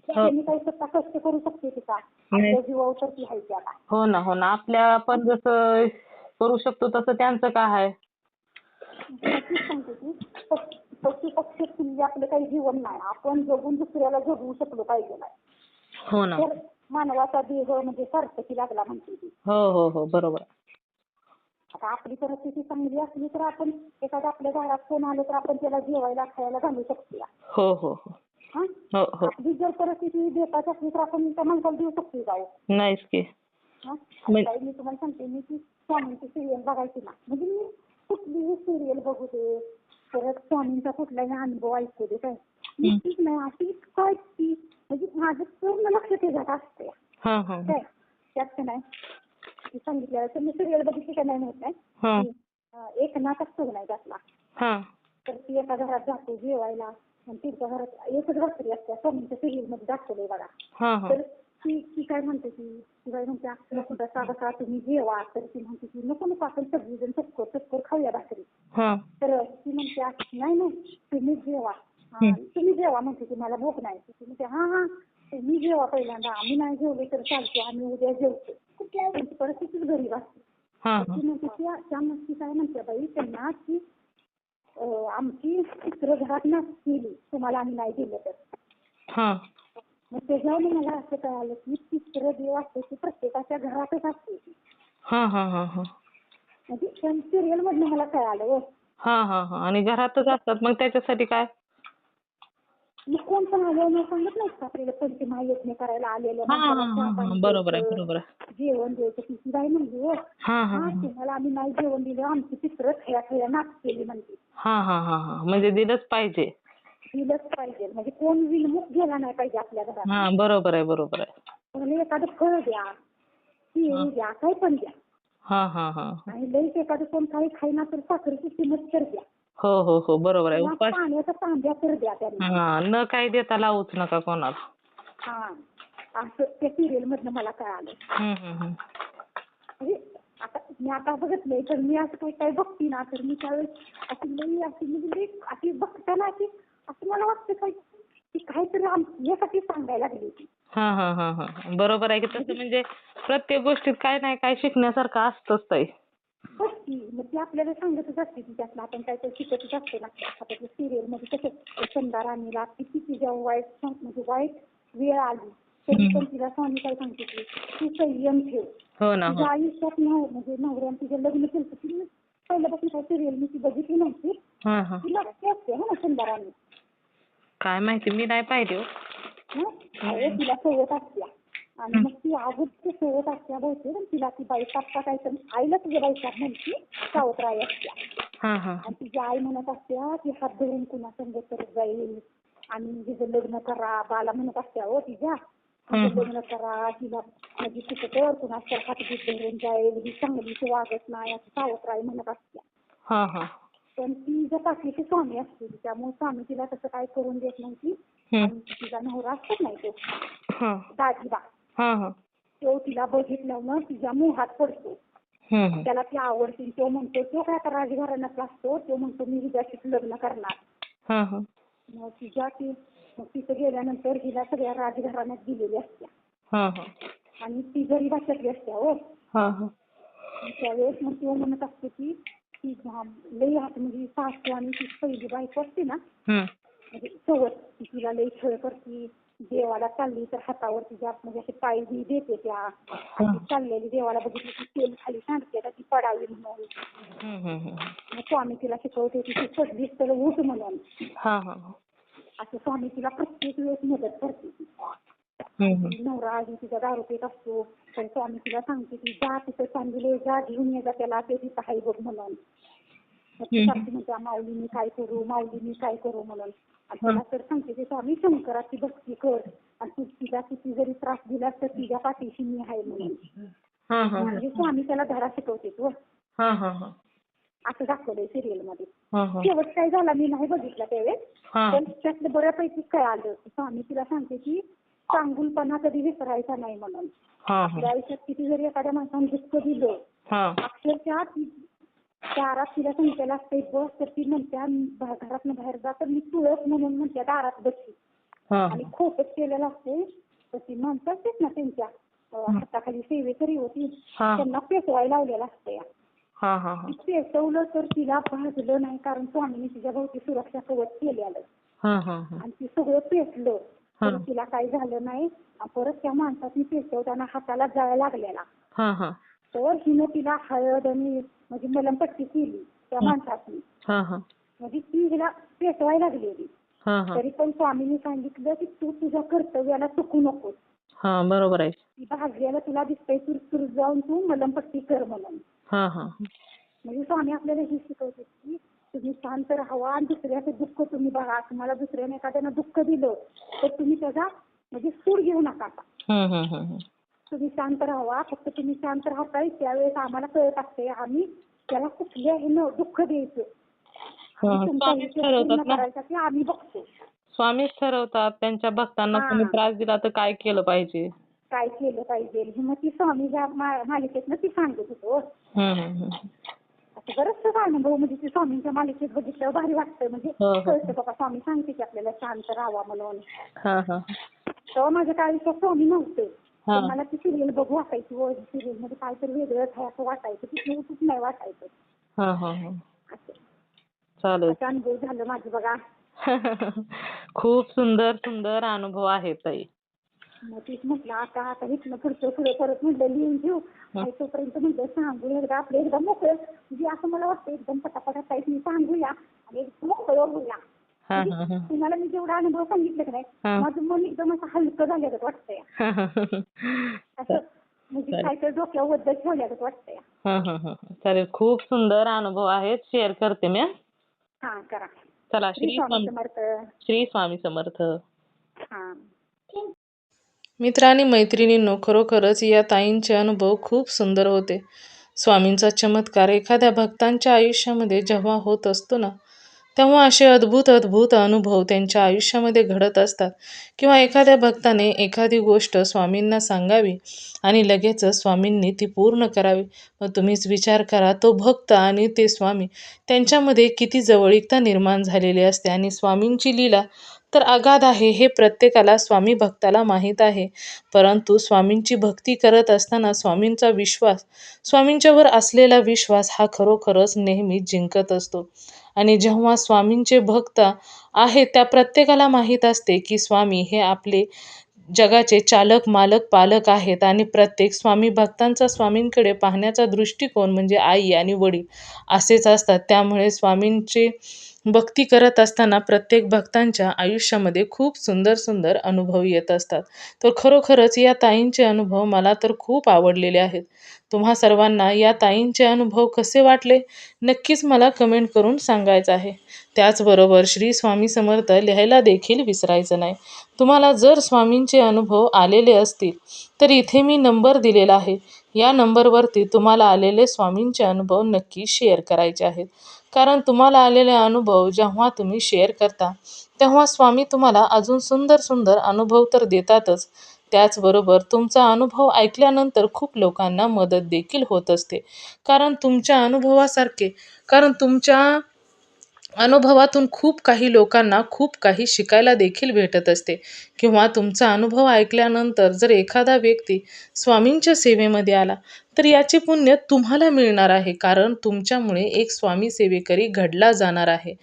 त्यांनी काही स्वतः कष्ट करू शकते ती का आपल्या जीवावर तर ती आहे त्याला. हो ना आपल्या आपण जसं करू शकतो तसं त्यांचं काय आहे. सांगते की पशु पक्षी तुल्य आपलं काही जीवन नाही. आपण जगून दुसऱ्याला जगवू शकलो पाहिजे नाही. हो ना तर मानवाचा देह म्हणजे सार्थकी लागला म्हणते ती. हो बरोबर. आता आपली परिस्थिती चांगली असली तर आपण एखाद्या आपल्या घरात कोण आलं तर आपण त्याला जेवायला खायला घालू शकतो. हो आपली जर परिस्थिती देताची असली तर आपण त्या माणसाला देऊ शकतो जाऊ. नाहीच की. मी तुम्हाला सांगते मी की स्वामींची सिरियल बघायची ना म्हणजे मी कुठलीही सिरियल बघू दे परत स्वामींचा कुठलाही अनुभव ऐकू दे काय ठीक नाही अशी काय ती म्हणजे माझं पूर्ण लक्ष त्याच्यात असते. काय त्यात नाही ती सांगितलं तर मी सिरियल बघितली का नाही माहित नाही. एक नाटक सुरू नाही त्यातला तर ती एका घरात जाते जेवायला आणि तिच्या घरात एकच भाकरी असते स्वामींच्या सिरियल मध्ये दाखवलंय बघा. तर ती काय म्हणते ती बाई म्हणत्या बसा तुम्ही जेवा तर ती म्हणते की नको आपण सगळीजण चक्कर खाऊया भाकरी. तर ती म्हणत्या नाही तुम्हीच जेवा म्हणते की मला भूक नाही. ती म्हणते तुम्ही जेवा पहिल्यांदा आम्ही नाही जेवले तर चालते आम्ही उद्या जेवतो. त्यांची परिस्थितीच गरीब असते. ती म्हणते की ती काय म्हणते बाई त्यांना की आमची चित्र घरात नसतील तुम्हाला आम्ही नाही दिलं तर. मग त्याच्यावर मला असं कळालं की तिसरं देव असते की प्रत्येकाच्या घरातच असते. म्हणजे सिरियल मधनं मला कळालं. आणि घरातच असतात मग त्याच्यासाठी काय मग कोण पण आलं सांगत नाही का आपल्याला पंचमहायज्ञ करायला आलेलं बरोबर जेवण द्यायचं ती बाई म्हणली तुम्हाला आम्ही नाही जेवण दिलं आमची चित्र खेळा नाच केली म्हणते. म्हणजे दिलंच पाहिजे म्हणजे कोण विलमुख गेला नाही पाहिजे आपल्या घरात. बरोबर आहे म्हणजे एखादं फळ द्या केळी द्या काही पण द्या. आणि लईच एखादं कोण काही खाईना तर साखरेची किंमत तर द्या. हो बरोबर आहे. पाण्याचा तांब्या तर द्या त्यांना. न काही देता लावूच नका कोणाला. असं त्या सिरियल मधनं मला कळालं. म्हणजे मी आता बघत नाही तर मी असं काही बघते ना तर मी त्यावेळेस अशी बघताना असं मला वाटतं की काहीतरी यासाठी सांगायला लागली होती. बरोबर आहे की तसं म्हणजे प्रत्येक गोष्टीत काय नाही काय शिकण्यासारखं असतंच ताई. बघ की मग ती आपल्याला सांगतच असते की त्यातलं आपण काहीतरी शिकतच असतो ना. आता त्या सिरियल मध्ये कसं चंदा राणीला किती तिच्या म्हणजे वाईट वेळ आली तरी पण तिला स्वामी काय सांगते की तू संयम ठेव. हो ना. तिच्या आयुष्यात म्हणजे नवऱ्यानं तिचं लग्न केलं तिने पहिल्यापासून काही सिरियल मी ती बघितली नव्हती. तिला ते असते ना चंदा राणी. काय माहिती मी नाही पाहिली हो. तिला सोबत असत्या आणि मग ती अगोदर सोबत असत्या बहुतेक तिला ती बाई टाकता काय तर आईला तुझ्या बाईचा म्हणती सावत्राई असत्या आणि तिची आई म्हणत असत्या की हात धरून कुणा संग करत जाईल आणि तिचं लग्न करा. बाला म्हणत असत्या हो तिच्या लग्न करा तिला म्हणजे तिचं तर कुणाच्या हातगीत धरून जाईल ही चांगलीच वागत नाही असं सावत्राई म्हणत असत्या. पण ती जर पाठीची स्वामी असते त्यामुळे स्वामी तिला तसं काय करून देत नव्हती. आणि तिचा नवरा असत नाही तो दाजीबा तो तिला बघितल्यावर तिच्या मोहात पडतो. त्याला ती आवडते. तो म्हणतो तो काय आता राजघराण्यातला असतो. तो म्हणतो मी हिच्याशीच लग्न करणार. मग मग तिथं गेल्यानंतर हिला सगळ्या राजघराण्यात दिलेली असत्या आणि ती गरीबाच्यातली असत्या हो. त्यावेळेस मग तो म्हणत असतो की ती लई हात म्हणजे सासू आणि ती पहिली बायको असते ना म्हणजे सोबत तिला लई छळ करते. देवाला चालली तर हातावर तिच्या म्हणजे असे पाय देते त्या चाललेली देवाला बघितली की तेल खाली सांडते ती पडावी म्हणून. मग स्वामी तिला शिकवते की ती पडलीस तर उठ म्हणून. असं स्वामी तिला प्रत्येक वेळेस मदत करते. नवरा आधी तिचा दारू पेत असतो तर स्वामी तिला सांगते की जा तिथं चांगले जा घेऊन ये जा त्याला ते तिथं हाय बघ म्हणून. म्हणते माऊलीनी काय करू माऊलीनी काय करू म्हणून. आणि त्याला तर सांगते की स्वामी शंकराची भक्ती कर आणि तू तिला किती जरी त्रास दिला तर तिच्या पाठीशी मी आहे म्हणून. म्हणजे स्वामी त्याला धडा शिकवते तो. असं दाखवलंय सिरियल मध्ये. शेवट काय झाला मी नाही बघितला त्यावेळेस पण त्यातलं बऱ्यापैकी काय आलं. स्वामी तिला सांगते की चांगुलपणा कधी विसरायचा नाही म्हणून. आपल्या आयुष्यात किती जरी एखाद्या माणसाने दुःख दिलं अक्षरशः दारात तिला सांगितलेलं असते बस तर ती म्हणत्या घरातनं बाहेर जा तर मी तुळस म्हणून म्हणत्या दारात बसली. आणि खोपच केलेलं असते तर ती माणसं असतेच ना त्यांच्या हाताखाली सेवेकरी होती त्यांना पेटवायला लावलेलं असतं. पेटवलं तर तिला भाजलं नाही कारण स्वामीने तिच्या भोवती सुरक्षा कवच केलेलं. आणि ती सगळं पेटलं तर तिला काही झालं नाही. परत त्या माणसाने पेटवताना हाताला जाळ लागलेला तर हिनं तिला हळद आणि म्हणजे मलमपट्टी केली त्या माणसाची. म्हणजे ती हिला पेटवायला लागलेली तरी पण स्वामीने सांगितलं की तू तुझ्या कर्तव्याला चुकू नकोस. बरोबर आहे. ती भाजल्याला तुला दिसतंय तुर जाऊन तू मलमपट्टी कर म्हणून. म्हणजे स्वामी आपल्याला हे शिकवते की तुम्ही शांत राहावा आणि दुसऱ्याचं दुःख तुम्ही बघा. तुम्हाला दुसऱ्याने एखाद्यानं दुःख दिलं तर तुम्ही त्याचा म्हणजे सूड घेऊ नका. तुम्ही शांत राहावा. फक्त तुम्ही शांत राहताय त्यावेळेस आम्हाला कळत असते आम्ही त्याला कुठल्याही दुःख द्यायचं करायचं आम्ही बघतो. स्वामीच ठरवतात त्यांच्या भक्तांना तुम्ही त्रास दिला तर काय केलं पाहिजे मग ती स्वामी मालिकेत ती सांगत होतो. असं बरंच अनुभव म्हणजे ती स्वामींच्या मालिकेत बघितल्यावर भारी वाटतं. म्हणजे कळतं बाबा स्वामी सांगते की आपल्याला शांत राहावा म्हणून. तेव्हा माझ्या त्या आयुष्यात स्वामी नव्हते. मला ती सिरियल बघू वाटायची व सिरियल मध्ये काहीतरी वेगळंच आहे असं वाटायचं. तिथे उठूच नाही वाटायचं. चालेल. असा अनुभव झालं माझं बघा. खूप सुंदर सुंदर अनुभव आहेत ताई. मग तीच म्हटलं आता इथनं पुढचं पुढे परत म्हटलं लिहून घेऊ. तोपर्यंत म्हटलं सांगू एकदा आपलं एकदा मोकळं म्हणजे असं मला वाटतं एकदम पटापटा टाईप मी सांगूया आणि एकदम मोकळं होऊया. तुम्हाला मी जेवढा अनुभव सांगितलं की नाही माझं मन एकदम असं हलकं झाल्यागत वाटतंय. असं म्हणजे काहीतरी डोक्याबद्दल ठेवल्यागत वाटतंय. चालेल. खूप सुंदर अनुभव आहेत शेअर करते मी. करा. चला. श्री स्वामी समर्थ. श्री स्वामी समर्थ. मित्र आणि मैत्रिणींनो, खरोखरच या ताईंचे अनुभव खूप सुंदर होते. स्वामींचा चमत्कार एखाद्या भक्तांच्या आयुष्यामध्ये जेव्हा होत असतो ना तेव्हा असे अद्भुत अद्भुत अनुभव त्यांच्या आयुष्यामध्ये घडत असतात. किंवा एखाद्या भक्ताने एखादी गोष्ट स्वामींना सांगावी आणि लगेच स्वामींनी ती पूर्ण करावी. मग तुम्हीच विचार करा, तो भक्त आणि ते स्वामी त्यांच्यामध्ये किती जवळीकता निर्माण झालेली असते. आणि स्वामींची लीला तर अगाध आहे, हे प्रत्येकाला स्वामी भक्ताला माहीत आहे. परंतु स्वामींची भक्ती करत असताना स्वामींच्यावर असलेला विश्वास हा खरोखरच नेहमी जिंकत असतो. आणि जेव्हा स्वामींचे भक्त आहेत त्या प्रत्येकाला माहीत असते की स्वामी हे आपले जगाचे चालक, मालक, पालक आहेत. आणि प्रत्येक स्वामी भक्तांचा स्वामींकडे पाहण्याचा दृष्टिकोन म्हणजे आई आणि वडील असेच असतात. त्यामुळे स्वामींचे भक्ती करत असताना प्रत्येक भक्तांच्या आयुष्यामध्ये खूप सुंदर सुंदर अनुभव येत असतात. तर खरोखरच या ताईंचे अनुभव मला तर खूप आवडलेले आहेत. तुम्हा सर्वांना या ताईंचे अनुभव कसे वाटले नक्कीच मला कमेंट करून सांगायचं आहे. त्याचबरोबर श्री स्वामी समर्थ लिहायला देखील विसरायचं नाही. तुम्हाला जर स्वामींचे अनुभव आलेले असतील तर इथे मी नंबर दिलेला आहे. या नंबरवरती तुम्हाला आलेले स्वामींचे अनुभव नक्की शेअर करायचे आहेत. कारण तुम्हाला आलेले अनुभव जेव्हा तुम्ही शेअर करता तेव्हा स्वामी तुम्हाला अजून सुंदर सुंदर अनुभव तर देतातच. त्याचबरोबर तुमचा अनुभव ऐकल्यानंतर खूप लोकांना मदत देखील होत असते. कारण तुमच्या अनुभवातून खूप काही लोकांना खूप काही शिकायला देखील भेटत असते. किंवा तुमचा अनुभव ऐकल्यानंतर जर एखादा व्यक्ती स्वामींच्या सेवेमध्ये आला तर याचे पुण्य तुम्हाला मिळणार आहे. कारण तुमच्यामुळे एक स्वामी सेवेकरी घडला जाणार आहे.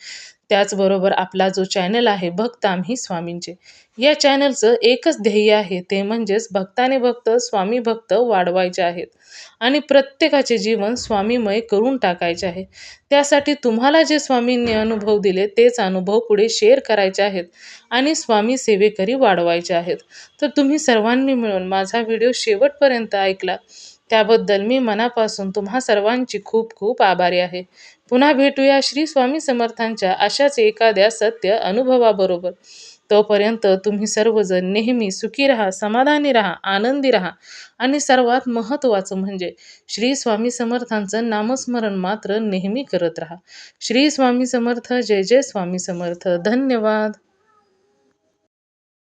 त्याचबरोबर आपला जो चॅनल आहे भक्त आम्ही स्वामींचे, या चॅनलचं एकच ध्येय आहे, ते म्हणजेच भक्ताने भक्त स्वामी भक्त वाढवायचे आहेत आणि प्रत्येकाचे जीवन स्वामीमय करून टाकायचे आहे. त्यासाठी तुम्हाला जे स्वामींनी अनुभव दिले तेच अनुभव पुढे शेअर करायचे आहेत आणि स्वामी सेवेकरी वाढवायचे आहेत. तर तुम्ही सर्वांनी मिळून माझा व्हिडिओ शेवटपर्यंत ऐकला त्याबद्दल मी मनापासून तुम्हा सर्वांची खूप खूप आभारी आहे. पुन्हा भेटूया श्री स्वामी समर्थांच्या अशाच एखाद्या सत्य अनुभवाबरोबर. तोपर्यंत तुम्ही सर्वजण नेहमी सुखी राहा, समाधानी राहा, आनंदी राहा आणि सर्वात महत्त्वाचं म्हणजे श्री स्वामी समर्थांचं नामस्मरण मात्र नेहमी करत राहा. श्री स्वामी समर्थ. जय जय स्वामी समर्थ. धन्यवाद.